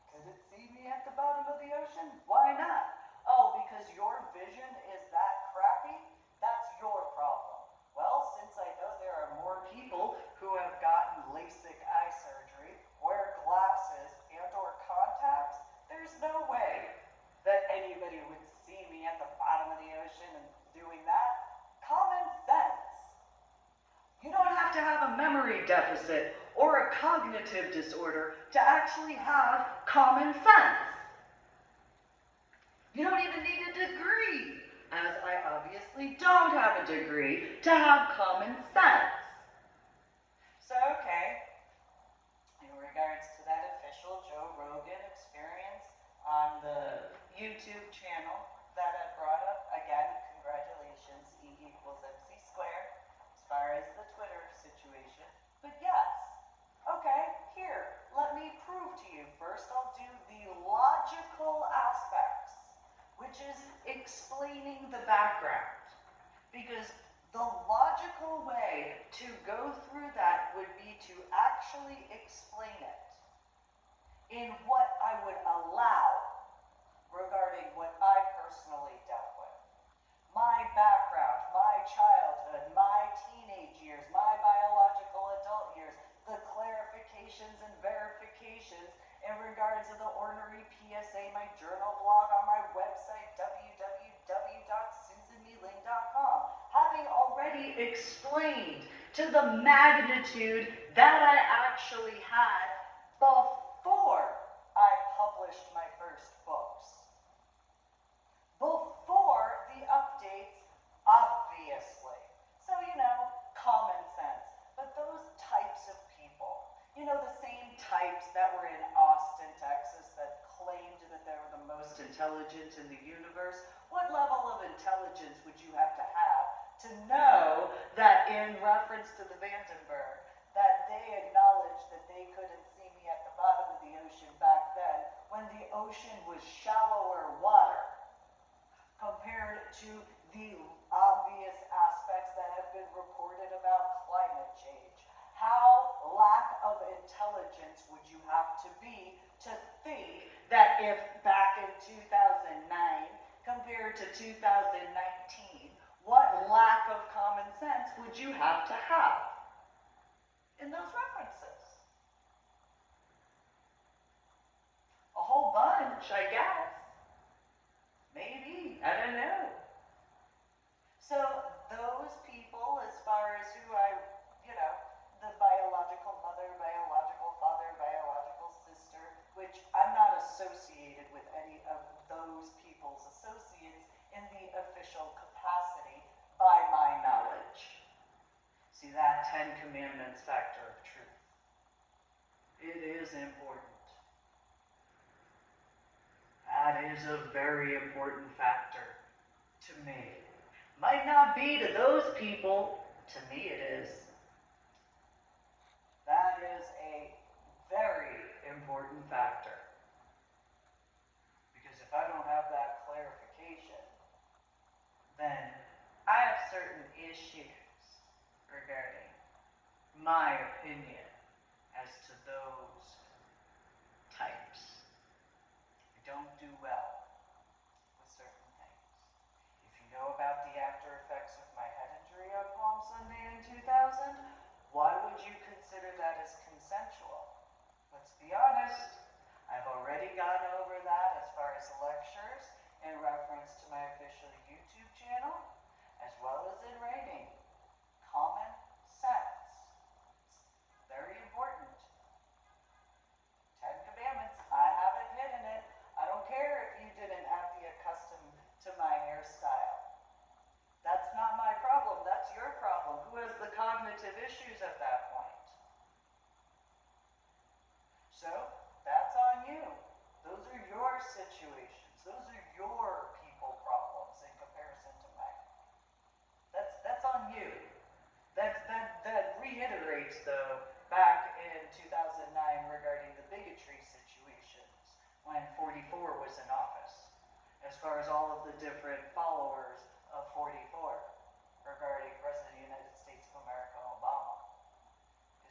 could it see me at the bottom of the ocean? Why not? Oh, because your vision is that crappy? That's your problem. Well, since I know there are more people who have gotten LASIK eye surgery, wear glasses and or contacts, there's no way that anybody would see me at the bottom of the ocean and doing that. Common sense. You don't have to have a memory deficit or a cognitive disorder to actually have common sense. You don't even need a degree, as I obviously don't have a degree, to have common sense. So, okay, in regards to that official Joe Rogan experience on the YouTube channel that I brought up, again, congratulations, E=mc², as far as the Twitter situation. But yes, okay, here, let me prove to you. First, I'll do the logical aspects, which is explaining the background. Because the logical way to go through that would be to actually explain it in what I would allow regarding what I personally dealt with. My background, my childhood, my teenage years, my biological adult years, the clarifications and verifications in regards to the ornery PSA, my journal blog on my website, www.susanmeeling.com. Having already explained to the magnitude that I actually had before I published my first books. Before the updates, obviously. So, common sense. But those types of people, the same types that were in Austin, Texas, that claimed that they were the most intelligent in the universe, what level of intelligence would you have to know that in reference to the Vandenberg, that they acknowledged that they couldn't see me at the bottom of the ocean back then when the ocean was shallower water compared to the obvious aspects that have been reported about climate change. How lack of intelligence would you have to be to think that if back in 2009 compared to 2019, what lack of common sense would you have to have in those references? A whole bunch, I guess. Maybe. I don't know. is important. That is a very important factor to me. Might not be to those people, to me it is. That is a very important factor. Because if I don't have that clarification, then I have certain issues regarding my opinion as to those types. I don't do well with certain things. If you know about the after effects of my head injury on Palm Sunday in 2000, why would you consider that as consensual? Let's be honest. I've already gone over that as far as lectures in reference to my official YouTube channel, as well as in writing. Common sense. It's very important. 10 Commandments, I haven't hidden it. I don't care if you didn't have the accustomed to my hairstyle. That's not my problem, that's your problem. Who has the cognitive issues at that point? So, that's on you. Those are your situations. Those are your people problems in comparison to mine. That's on you. That reiterates, though, back in 2009 regarding the bigotry situations when 44 was in office, as far as all of the different followers of 44 regarding President of the United States of America Obama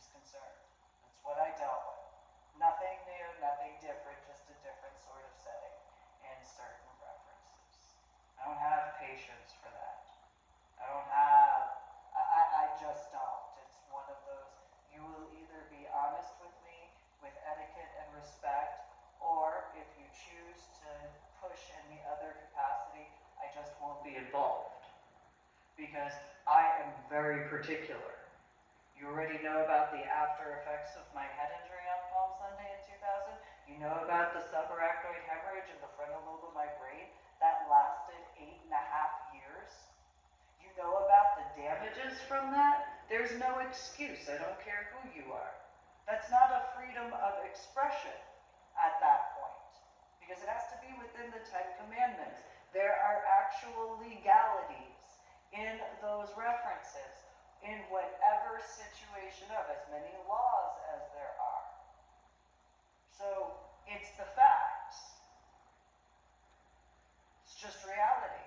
is concerned. That's what I dealt with. Nothing new, nothing different, just a different sort of setting and certain references. I don't have patience for that. I just don't. It's one of those, you will either be honest with me with etiquette and respect, or if you choose to push in the other capacity, I just won't be involved. Because I am very particular. You already know about the after effects of my head injury on Palm Sunday in 2000. You know about the subarachnoid hemorrhage in the frontal lobe of my brain that lasted 8.5 years. You know about the damages from that. There's no excuse. I don't care who you are. That's not a freedom of expression at that point, because it has to be within the 10 Commandments. There are actual legalities in those references, in whatever situation of as many laws as there are. So, it's the facts. It's just reality.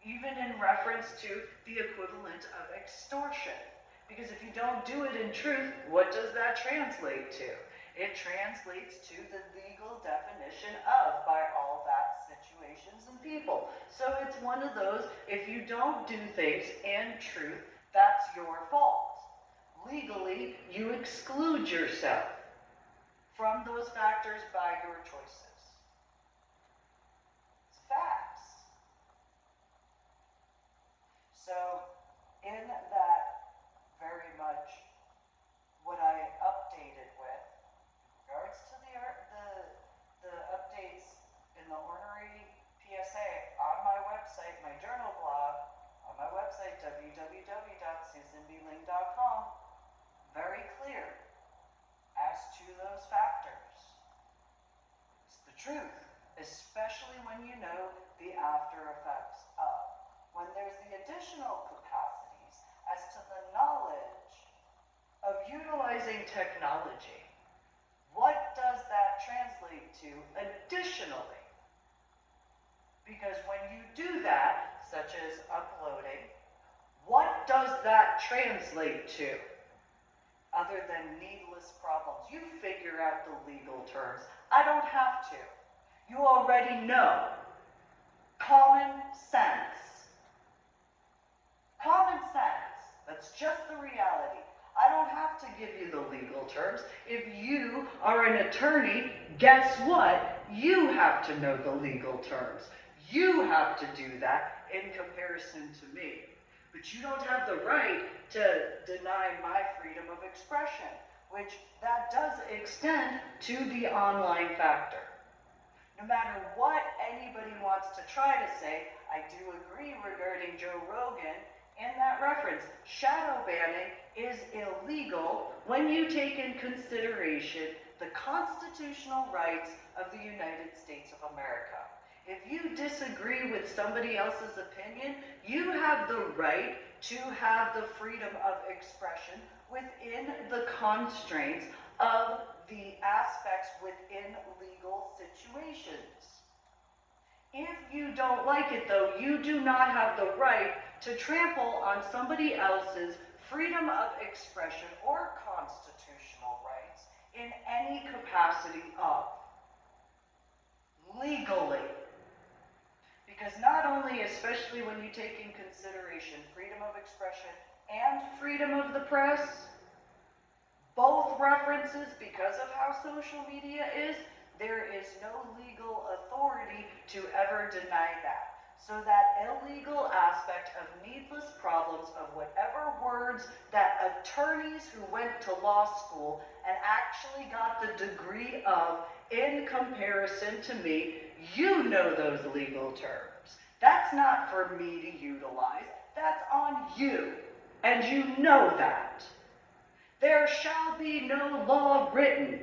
Even in reference to the equivalent of extortion. Because if you don't do it in truth, what does that translate to? It translates to the legal definition of by all that situations and people. So it's one of those, if you don't do things in truth, that's your fault. Legally, you exclude yourself from those factors by your choices. It's facts. So, in that very much what I updated with, in regards to the updates in the ornery PSA on my website, my journal blog, on my website, www.susanbling.com, very clear as to those factors. It's the truth, especially when you know the after effects of. When there's the additional capacities as to the knowledge of utilizing technology, what does that translate to additionally? Because when you do that, such as uploading, what does that translate to? Other than needless problems. You figure out the legal terms. I don't have to. You already know. Common sense. Common sense. That's just the reality. I don't have to give you the legal terms. If you are an attorney, guess what? You have to know the legal terms. You have to do that in comparison to me. But you don't have the right to deny my freedom of expression, which that does extend to the online factor. No matter what anybody wants to try to say, I do agree regarding Joe Rogan in that reference. Shadow banning is illegal when you take in consideration the constitutional rights of the United States of America. If you disagree with somebody else's opinion, you have the right to have the freedom of expression within the constraints of the aspects within legal situations. If you don't like it, though, you do not have the right to trample on somebody else's freedom of expression or constitutional rights in any capacity of. Legally. Because not only, especially when you take in consideration freedom of expression and freedom of the press, both references, because of how social media is, there is no legal authority to ever deny that. So that illegal aspect of needless problems of whatever words that attorneys who went to law school and actually got the degree of in comparison to me, you know those legal terms. That's not for me to utilize. That's on you. And you know that. There shall be no law written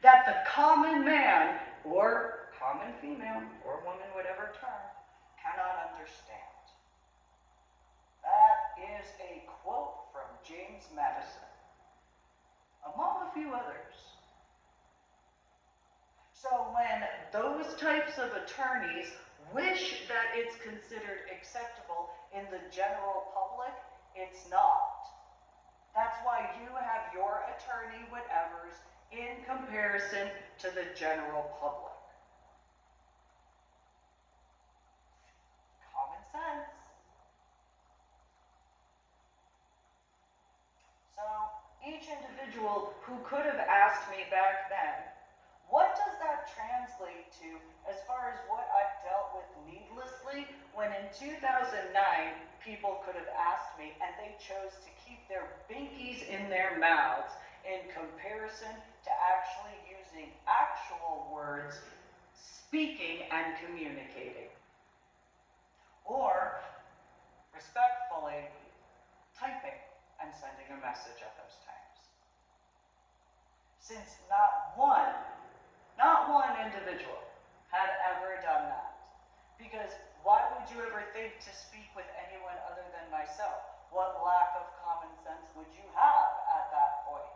that the common man, or common female, or woman, whatever term, cannot understand. That is a quote from James Madison, among a few others. So when those types of attorneys wish that it's considered acceptable in the general public, it's not. That's why you have your attorney whatevers in comparison to the general public. Common sense. So each individual who could have asked me back then, what does that translate to as far as what I've dealt with needlessly when in 2009 people could have asked me and they chose to keep their binkies in their mouths in comparison to actually using actual words, speaking and communicating. Or, respectfully, typing and sending a message at those times. Since not one individual had ever done that. Because why would you ever think to speak with anyone other than myself? What lack of common sense would you have at that point?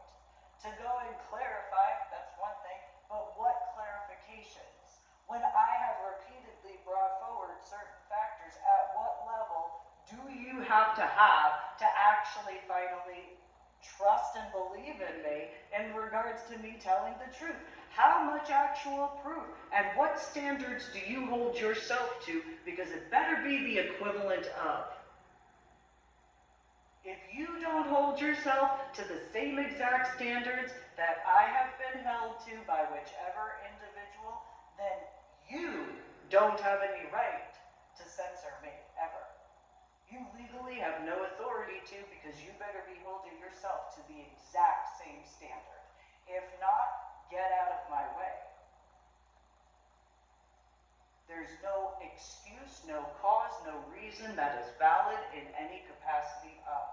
To go and clarify, that's one thing, but what clarifications? When I have repeatedly brought forward certain factors, at what level do you have to actually finally trust and believe in me in regards to me telling the truth? How much actual proof? And what standards do you hold yourself to? Because it better be the equivalent of. If you don't hold yourself to the same exact standards that I have been held to by whichever individual, then you don't have any right to censor me, ever. You legally have no authority to, because you better be holding yourself to the exact same standard. If not, get out of my way. There's no excuse, no cause, no reason that is valid in any capacity of.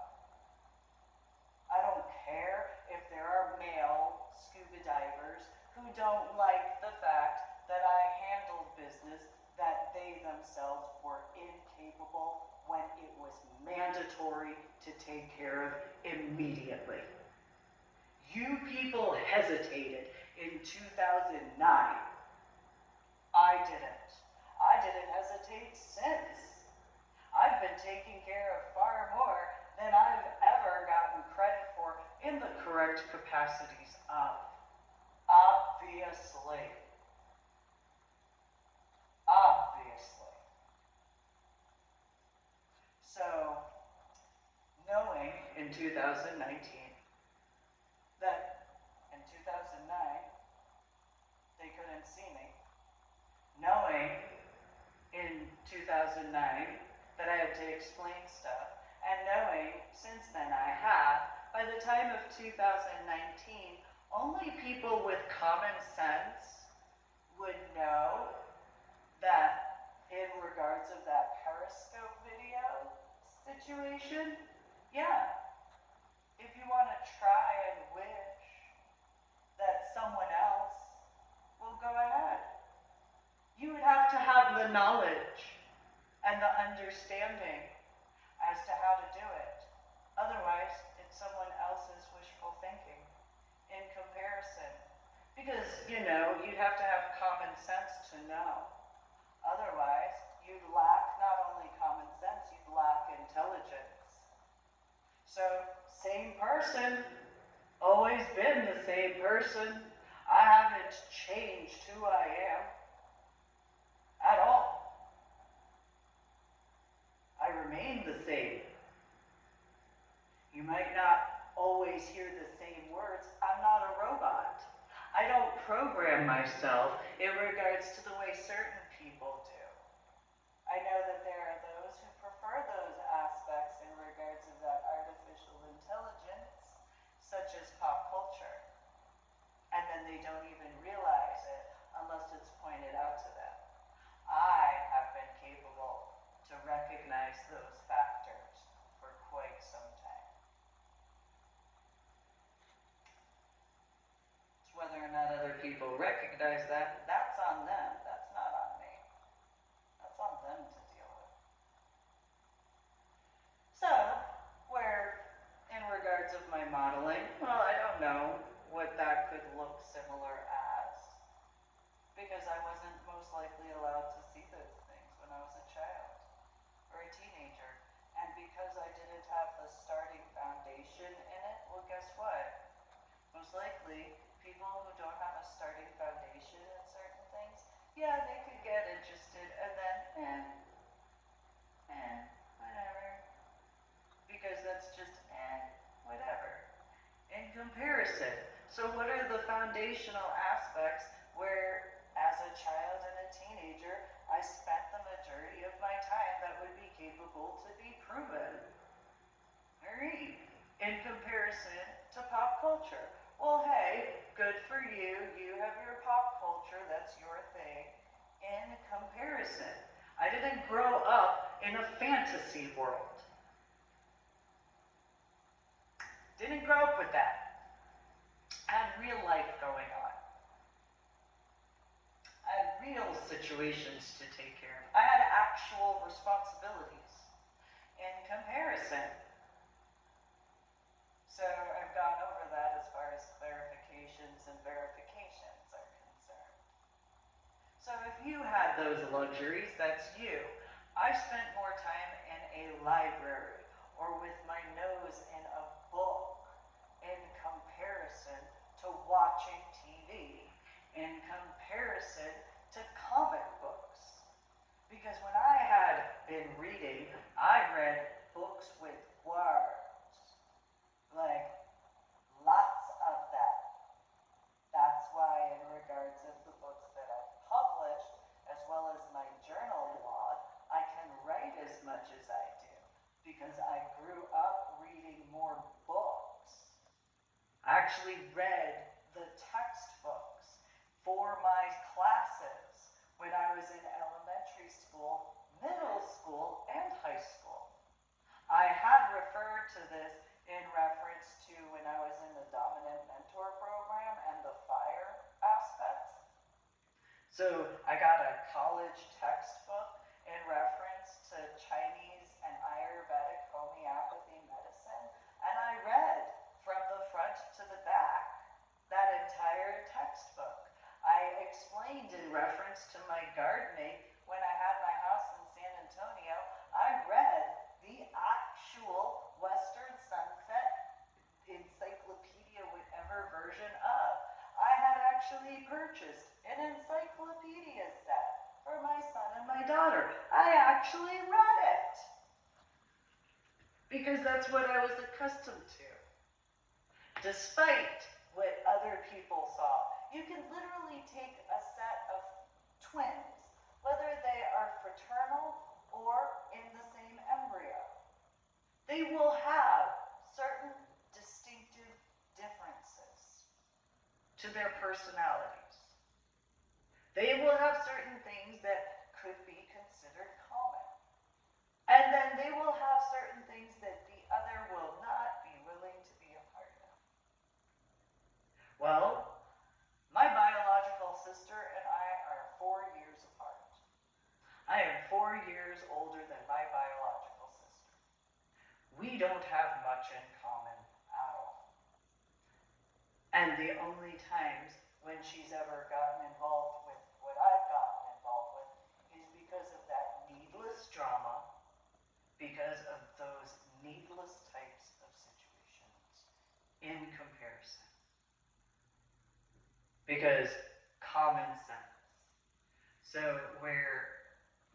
I don't care if there are male scuba divers who don't like the fact that I handled business that they themselves were incapable when it was mandatory to take care of immediately. You people hesitated in 2009. I didn't. I didn't hesitate since. I've been taking care of far more than I've ever gotten credit for in the correct capacities of. Obviously. Obviously. So, knowing in 2019 that in 2009 they couldn't see me, knowing in 2009 that I had to explain stuff, and knowing since then I have, by the time of 2019, only people with common sense would know that in regards of that periscope video, situation, yeah. If you want to try and wish that someone else will go ahead, you would have to have the knowledge and the understanding as to how to do it. Otherwise, it's someone else's wishful thinking in comparison. Because, you'd have to have common sense to know. Otherwise, you'd lack not only common sense, you'd lack intelligence. So, same person, always been the same person. I haven't changed who I am at all. I remain the same. You might not always hear the same words. I'm not a robot. I don't program myself in regards to the way certain people do. I know that there are those who prefer those aspects in regards of that artificial intelligence, such as pop culture. And then they don't even realize it unless it's pointed out to them. I have been capable to recognize those factors for quite some time. It's whether or not other people recognize that, that's on them. That's not on me. That's on them to deal with. So, in regards of my modeling, well, I don't know what that could look similar as, because I wasn't most likely allowed to see those things when I was a child or a teenager. And because I didn't have the starting foundation in it, well, guess what? Most likely, people who don't have a starting foundation in certain things, yeah, they could get interested and then, whatever. Because that's just, whatever. In comparison. So what are the foundational aspects where, as a child and a teenager, I spent the majority of my time that would be capable to be proven? Alright. In comparison to pop culture. Well, hey, good for you. You have your pop culture. That's your thing. In comparison. I didn't grow up in a fantasy world. Didn't grow up with that. I had real life going on. I had real situations to take care of. I had actual responsibilities in comparison. So I've gone over that as far as clarifications and verifications are concerned. So if you had those luxuries, that's you. I spent more time in a library or with my nose in a book in comparison to watching TV, in comparison to comic books. Because when I had been reading, I read books with words. Like, lots of them. That's why in regards of the books that I've published, as well as my journal log, I can write as much as I do. Because I grew up reading more books. I actually read the textbooks for my classes when I was in elementary school, middle school, and high school. I had referred to this in reference to when I was in the Dominant Mentor program and the FIRE aspects. So I got a college textbook in reference to Chinese and Ayurvedic homeopathy medicine, and I read from the front to the back that entire textbook. I explained in reference to my gardening when I had my house in San Antonio, I read the actual Western Sunset encyclopedia, whatever version of. I had actually purchased an encyclopedia set for my son and my daughter. I actually read it. Because that's what I was accustomed to. Despite what other people saw. You can literally take a set of twins, whether they are fraternal or in the same embryo. They will have certain distinctive differences to their personalities. They will have certain things that could be considered common. And then they will have certain And the only times when she's ever gotten involved with what I've gotten involved with is because of that needless drama, because of those needless types of situations in comparison. Because common sense. So where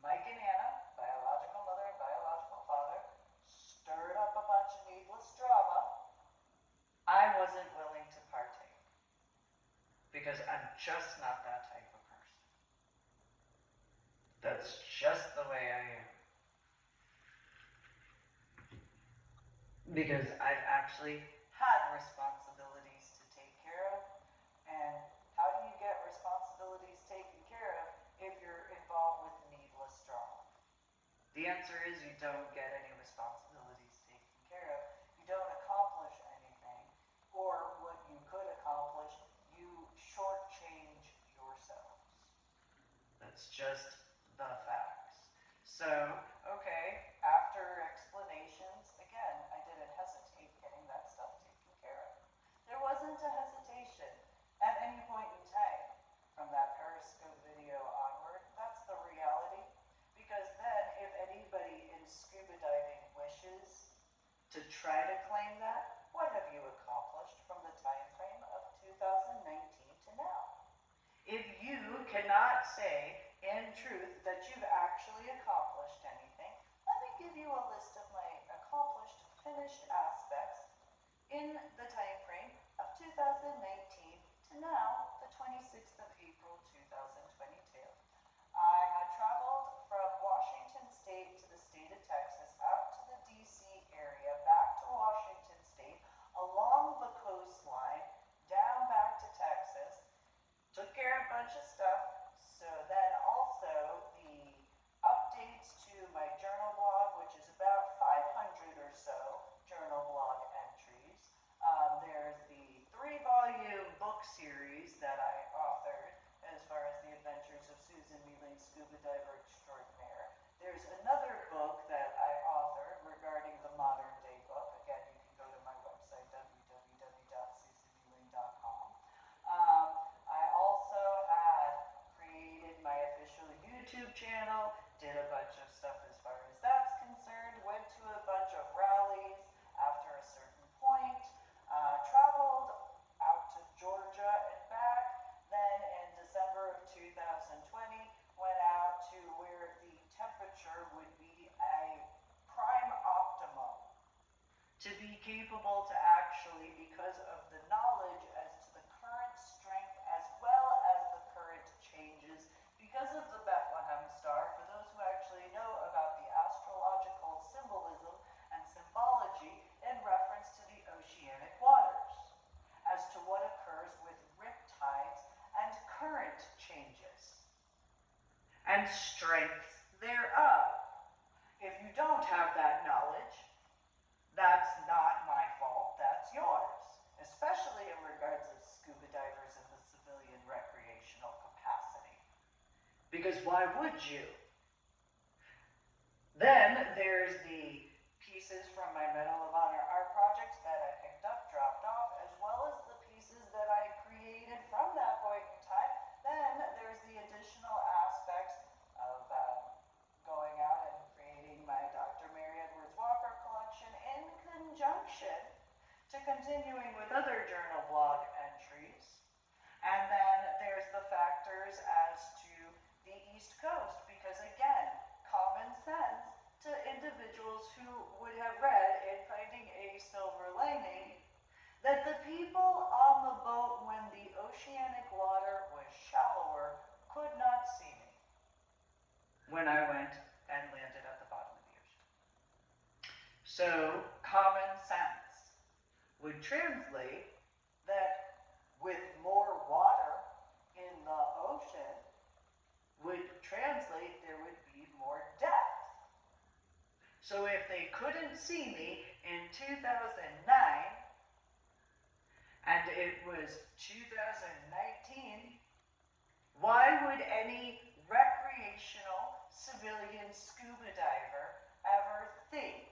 Mike and Anna, biological mother and biological father, stirred up a bunch of needless drama, I wasn't willing to partake. Because I'm just not that type of person. That's just the way I am. Because I've actually had responsibilities to take care of, and how do you get responsibilities taken care of if you're involved with needless drama? The answer is you don't get any responsibilities taken care of. You don't accomplish anything, or what you could accomplish, you shortchange yourselves. That's just the facts. So, okay, after explanations, again, I didn't hesitate getting that stuff taken care of. There wasn't a hesitation at any point in time from that periscope video onward. That's the reality. Because then, if anybody in scuba diving wishes to try to claim that, what have you accomplished from the time frame of 2019 to now? If you cannot say in truth that you've actually accomplished anything, let me give you a list of my accomplished, finished aspects in the time frame of 2019 to now, the 26th of April, 2022. I had traveled from Washington State to the state of Texas, out to the DC area, back to Washington State, along the coastline, down back to Texas, took care of a bunch of stuff. So then also the updates to my journal blog, which is about 500 or so journal blog entries. There's the 3-volume book series that I authored as far as the adventures of Susan Mealing, Scuba Diver Extraordinaire. There's another book that I authored regarding the modern day book. Again, you can go to my website, www.susanmealing.com. I also had created my official YouTube channel, did a bunch of stuff as far as that's concerned, went to a bunch of rallies after a certain point, traveled out to Georgia and back, then in December of 2020, went out to where the temperature would be a prime optimum to be capable to actually, because of the knowledge as to the current strength as well as the current changes, because of the Bethlehem star, for those who actually know about the astrological symbolism and symbology in reference to the oceanic waters, as to what occurs with rip tides and current changes, and strengths thereof. If you don't have that knowledge, that's not my fault, that's yours, especially in regards to scuba divers in the civilian recreational capacity. Because why would you? Then there's the pieces from my Medal of Honor art project that I picked up, dropped off, as well as the pieces that I created from that point in time. Then there's the additional aspects of going out and creating my Dr. Mary Edwards Walker collection in conjunction to continuing with other journal blog entries. And then there's the factors as to the East Coast, because again, common sense to individuals who would have read in Finding a Silver Lining that the people on the boat when the oceanic water was shallower could not see me when I went and landed at the bottom of the ocean. So common sense would translate that with more water in the ocean would translate there would be more depth. So if they couldn't see me in 2009 and it was 2019, why would any recreational civilian scuba diver ever think?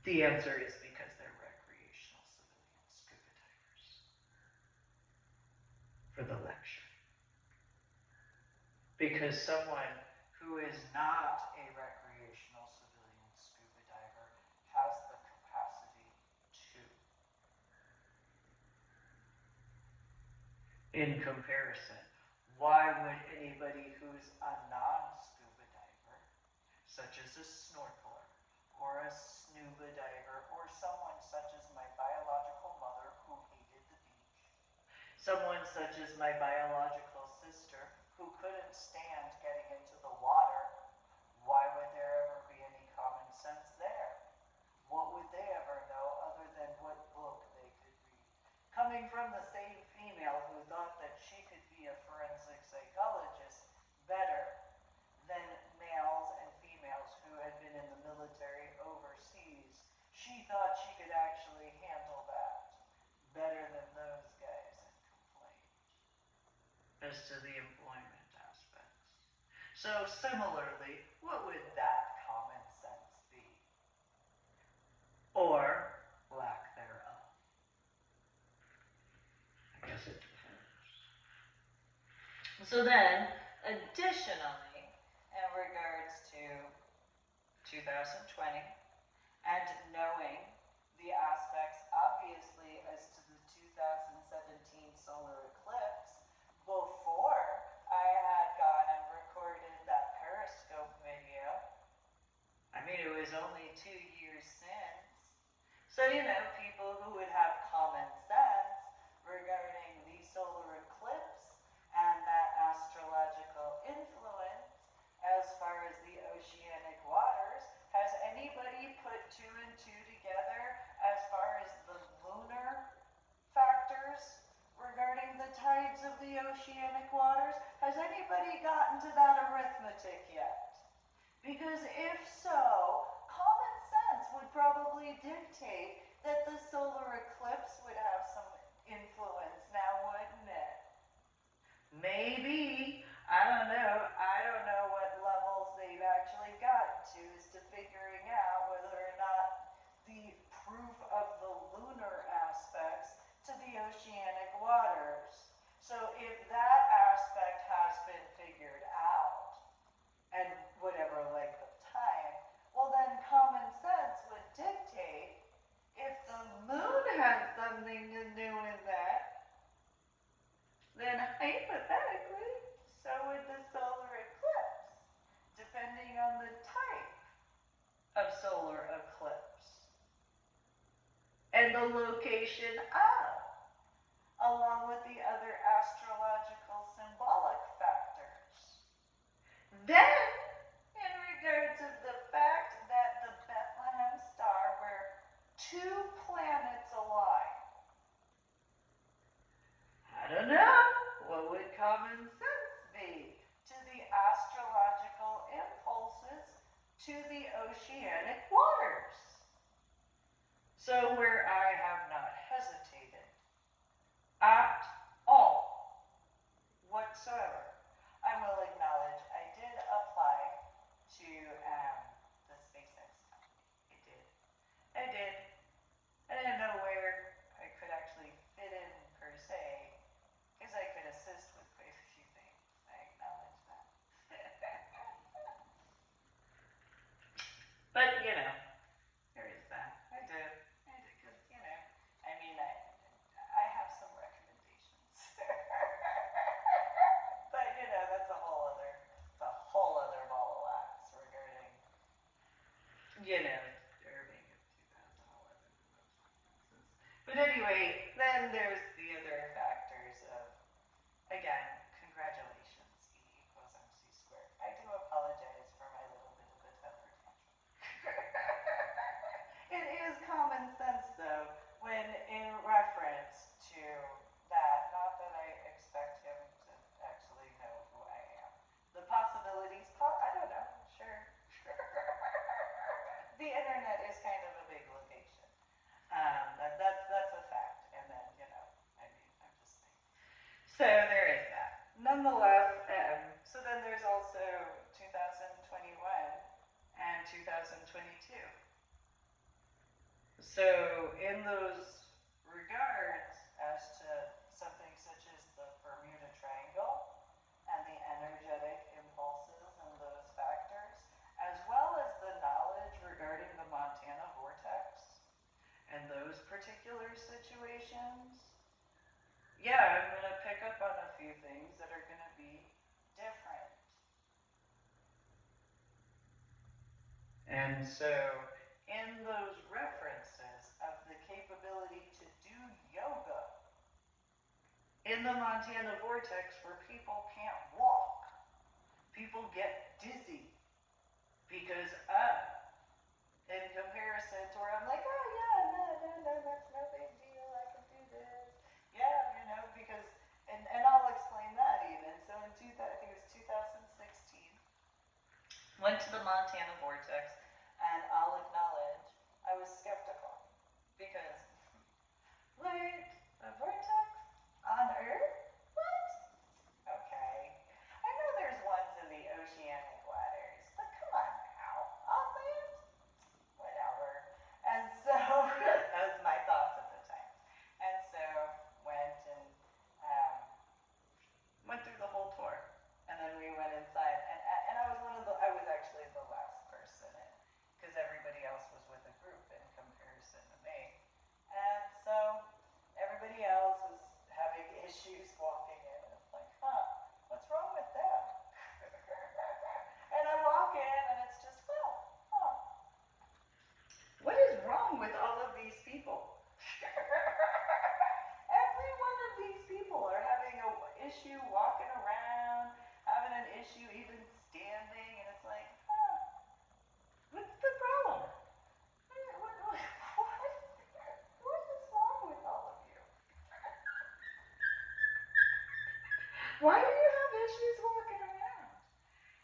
The answer is because they're recreational civilians. for the lecture. Because someone who is not a recreational civilian scuba diver has the capacity to. In comparison, why would anybody who's a non-scuba diver, such as a snorkeler, or a snuba diver, or someone such as my biological mother who hated the beach, someone such as my biological sister who couldn't stand getting into the water, why would there ever be any common sense there? What would they ever know other than what book they could read? Coming from the same female who thought that she could be a forensic psychologist better than males and females who had been in the military overseas, she thought she could actually handle that better than those guys and complained as to the employment aspects. So similarly, what would that common sense be? Or lack thereof? I guess it depends. So then, additionally, in regards to 2020 and knowing the aspects, obviously, as to the 2017 solar eclipse, before I had gone and recorded that periscope video, I mean, it was only 2 years since. So, people who would have common sense regarding the solar eclipse and that astrological influence as far as the oceanic waters, has anybody put 2 and 2 together as far as the lunar factors regarding the tides of the oceanic waters? Has anybody gotten to that arithmetic yet? Because if so, common sense would probably dictate that the solar eclipse would have some influence now, wouldn't it? Maybe. I don't know. I don't know what levels they've actually gotten to as to figuring out whether or not the proof of the lunar aspects to the oceanic waters. So if that aspect has been figured out, and whatever length of time, well then common sense would dictate if the moon had something to do with that, then hypothetically, so would the solar eclipse, depending on the type of solar eclipse and the location of, along with the other astrological symbolic factors. Then, in regards of the fact that the Bethlehem star, where 2 planets align, I don't know, what would common sense be to the astrological impulses to the oceanic waters? So where I have not hesitated at all whatsoever, I will acknowledge I did apply to the SpaceX company. I did. I didn't know where I could actually fit in per se, because I could assist with quite a few things. I acknowledge that. But, there is that. I did, because, I mean, I have some recommendations. But, that's a whole other ball of wax regarding, there being a 2011 and those circumstances. But anyway, then there's the other factors of, again, congratulations, E equals MC squared. I do apologize for my little bit of a temper tantrum. It is common sense, though, when in reference to that, not that I expect him to actually know who I am. The possibilities, I don't know, sure. The internet is kind of a big location. That's a fact. And then, I'm just saying. So there is that. those particular situations, yeah, I'm going to pick up on a few things that are going to be different. And so, in those references of the capability to do yoga, in the Montana vortex where people can't walk, people get dizzy because, in comparison to where I'm like, oh yeah, no, that's no big deal, I can do this. Yeah, you know, because, and I'll explain that even. So in I think it was 2016, went to the Montana vortex, and I'll acknowledge I was skeptical because, wait, a vortex on Earth? What? Okay. I know there's ones in the oceanic waters, but come on now, on land? Whatever. And so, that was my thoughts at the time. And so, went and went through the whole tour. And then we went inside, and I was actually the last person in, because everybody else was with a group in comparison to me. And so, everybody else was having issues walking in, and it's like, what's wrong with them? And I walk in, and it's just, what is wrong with all of these people? Every one of these people are having an issue walking around, having an issue even standing, and it's like, what's the problem? What is wrong with all of you? Why do you have issues walking around?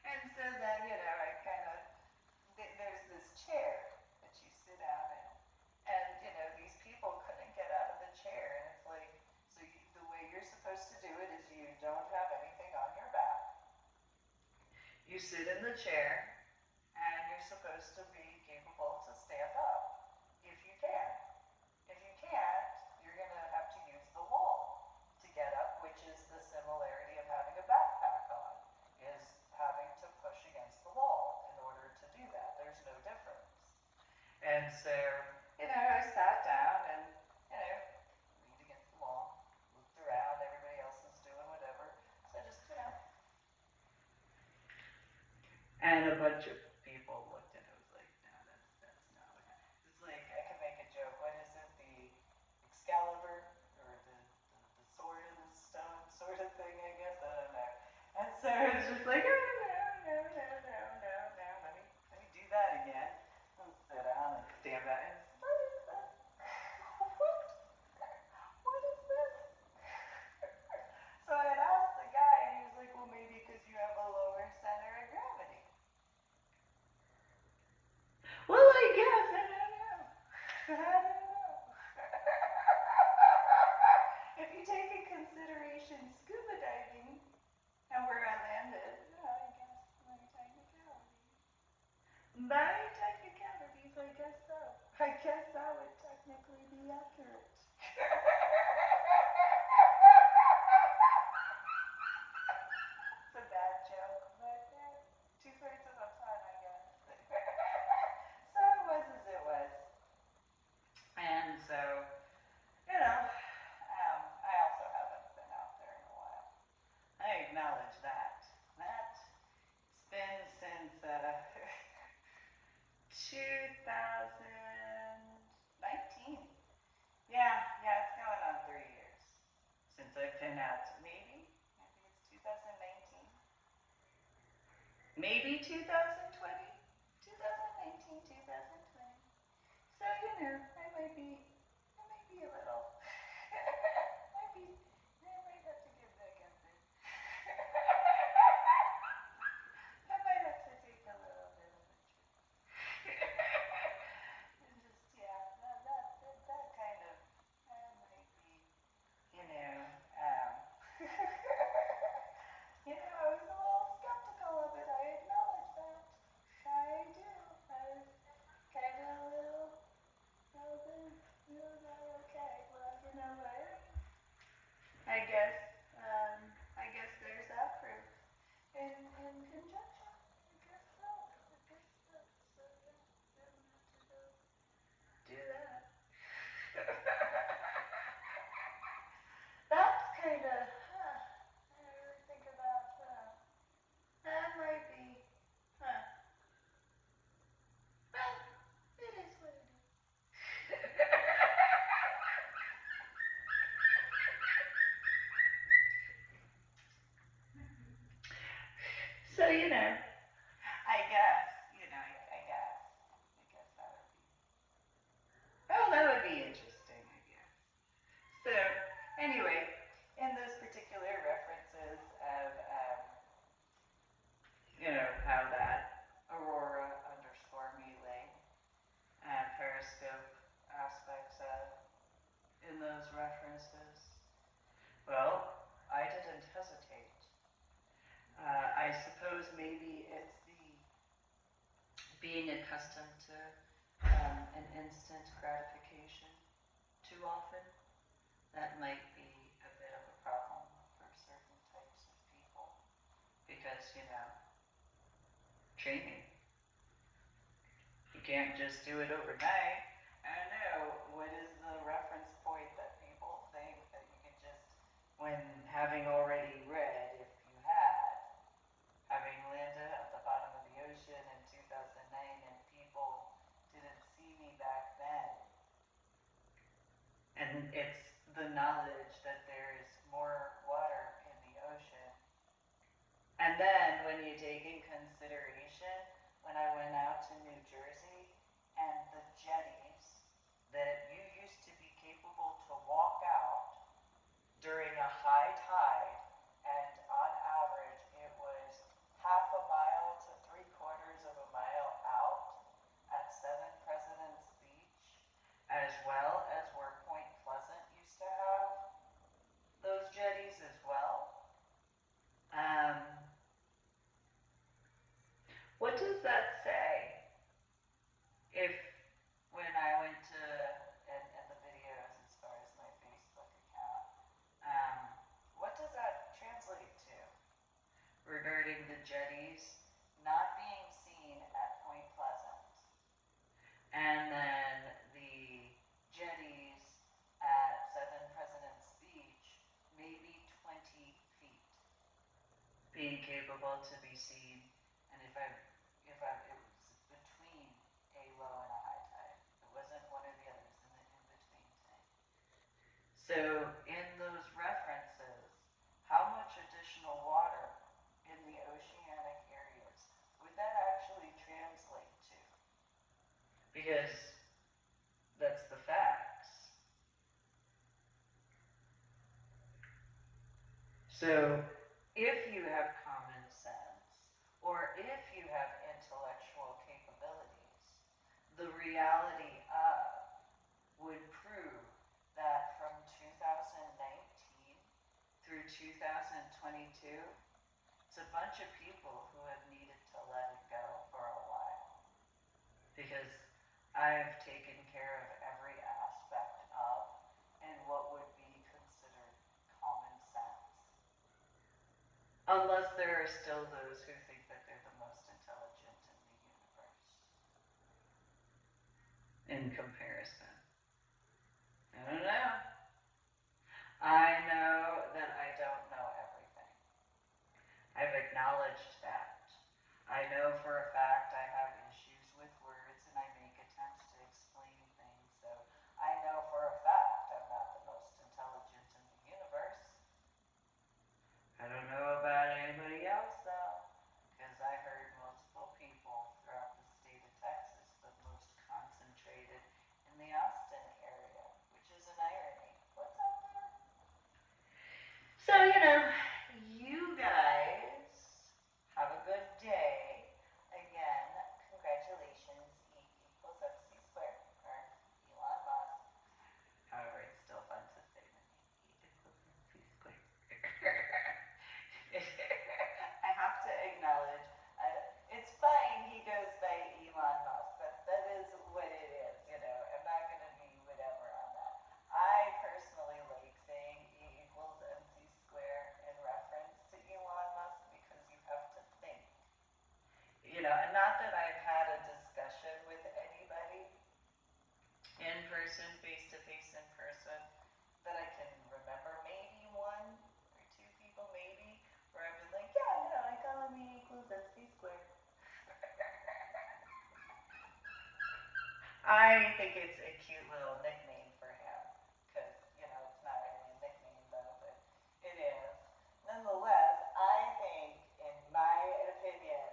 And so then, you know, I kind of, there's this chair that you sit down in, and, you know, these people couldn't get out of the chair, and it's like, so the way you're supposed to do it is you don't have anything on your back. You sit in the chair, and you're supposed to be capable to stand up, if you can. If you can't, you're going to have to use the wall to get up, which is the similarity of having a backpack on, is having to push against the wall in order to do that. There's no difference. And so, you know, I sat down and, you know, leaned against the wall, looked around, everybody else was doing whatever. So I just, you know. And a bunch of people looked and it was like, no, that's not what happened. It's like, I can make a joke. What is it? The Excalibur? Or the sword in the stone sort of thing, I guess? I don't know. And so it's just like, oh, no. Let me do that again. I'll sit down and stand back and what is this? What is this? So I had asked the guy and he was like, well, maybe because you have a lower center of gravity. Well, I guess, I don't know. If you take in consideration scuba diving and where I landed, I guess my technicalities, I guess so. I guess that would technically be accurate. It's a bad joke, but yeah, 2/3 of the time, I guess. So it was as it was. And so, you know, I also haven't been out there in a while. I acknowledge that. It's been since 2019. Yeah, it's going on 3 years since I've been out. Maybe it's 2019. Maybe 2020. 2019, 2020. So, you know, I might be a little, I might have to get back out there. I might have to take a little bit of a trip. And just, yeah, that kind of, might be, you know, you know, I was a little skeptical of it. I acknowledge that. I do. I was kind of a little, okay, well, you know what? I guess there's that proof. In conjunction, I guess so. So yeah, I'm gonna have to go do that. you know, I guess, I guess that would be interesting, I guess. So, anyway, in those particular references of, how that aurora underscore melee and periscope aspects of in those references, well, I didn't hesitate. I suppose maybe it's the being accustomed to an instant gratification too often. That might be a bit of a problem for certain types of people because, training. You can't just do it overnight. I don't know, what is the reference point that people think that you can just, when having already read, if you had, having landed at the bottom of the ocean in 2009 and people didn't see me back then, and it's the knowledge that there is more water in the ocean. And then when you take in consideration, when I went out to New Jersey and the jetties that you used to be capable to walk out during a high tide, and on average it was half a mile to 3/4 of a mile out at Seven Presidents Beach, as well as where Point Pleasant used to have those jetties as well. What does that say? If when I went to, and the videos as far as my Facebook account, what does that translate to regarding the jetties not being seen at Point Pleasant, and then the jetties at Seven Presidents Beach maybe 20 feet being capable to be seen, and it was between a low and a high tide. It wasn't one or the other, it was in the in-between thing. So in those references, how much additional water in the oceanic areas would that actually translate to? Because that's the facts. So if you have common sense, or if you have intellectual capabilities, the reality of would prove that from 2019 through 2022, it's a bunch of people who have needed to let it go for a while. Because I've taken care of every aspect of and what would be considered common sense. Unless there are still those who think that they're the most intelligent in the universe. In comparison. I don't know. I know that I don't know everything. I've acknowledged that. I know for a fact I have issues with words and I make attempts to explain things, so I know for a fact I'm not the most intelligent in the universe. I don't know about anybody else though, because I heard multiple people throughout the state of Texas, but most concentrated in the Austin area, which is an irony. What's up there? So, you guys have a good day. Again, congratulations, E equals MC squared, or Elon Musk. However, it's still fun to say the name E equals MC squared. I have to acknowledge, it's fine he goes by Elon Musk, but that is what it is, I'm not going to be whatever on that. I personally like saying E equals MC squared in reference to Elon Musk because you have to think. And not that I've had a discussion with anybody in person, face-to-face in person, that I can remember, maybe one or two people maybe, where I've been like, yeah, no, I call him E equals MC squared. I think it's a cute little nickname for him, because, it's not really a nickname though, but it is. Nonetheless, I think, in my opinion,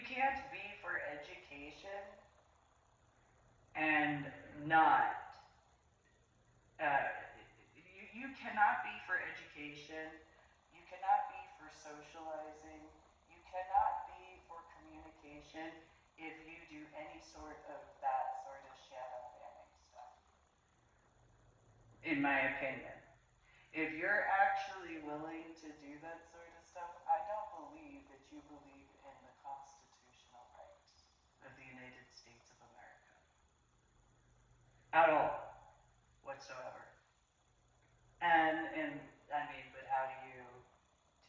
can't be for education and not, you cannot be for education, you cannot be for socializing, you cannot be for communication if you do any sort of that sort of shadow banning stuff. In my opinion. If you're actually willing to do that sort of stuff, I don't believe that you believe in the constitutional rights of the United States of America. At all. Whatsoever. And I mean, but how do you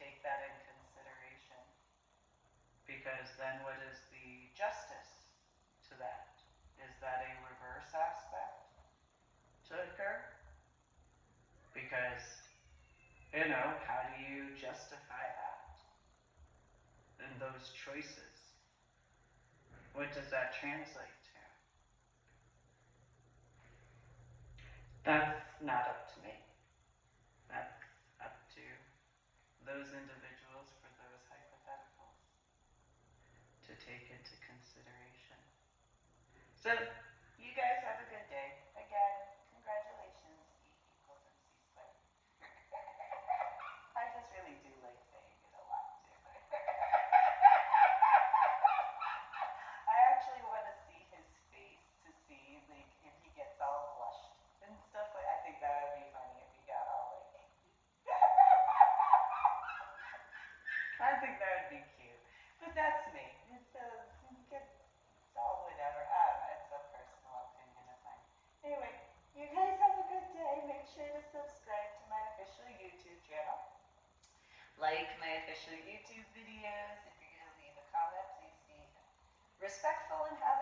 take that in consideration? Because then what is the justice to that? Is that a reverse aspect to occur? Because, you know, how do you justify that? And those choices? What does that translate to? That's not up to me. That's up to those individuals for those hypotheticals to take into consideration. So, you guys have a good day. Again, congratulations, E equals MC squared. I just really do like saying it a lot, too. I actually want to see his face to see, like, if he gets all blushed and stuff. Like, I think that would be funny if he got all, like, I think that would be cute. But that's me. It's all whatever. I don't know. It's a personal opinion of mine. Anyway, you guys have a good day. Make sure to subscribe to my official YouTube channel. Like my official YouTube videos. If you're going to leave a comment, please be respectful and have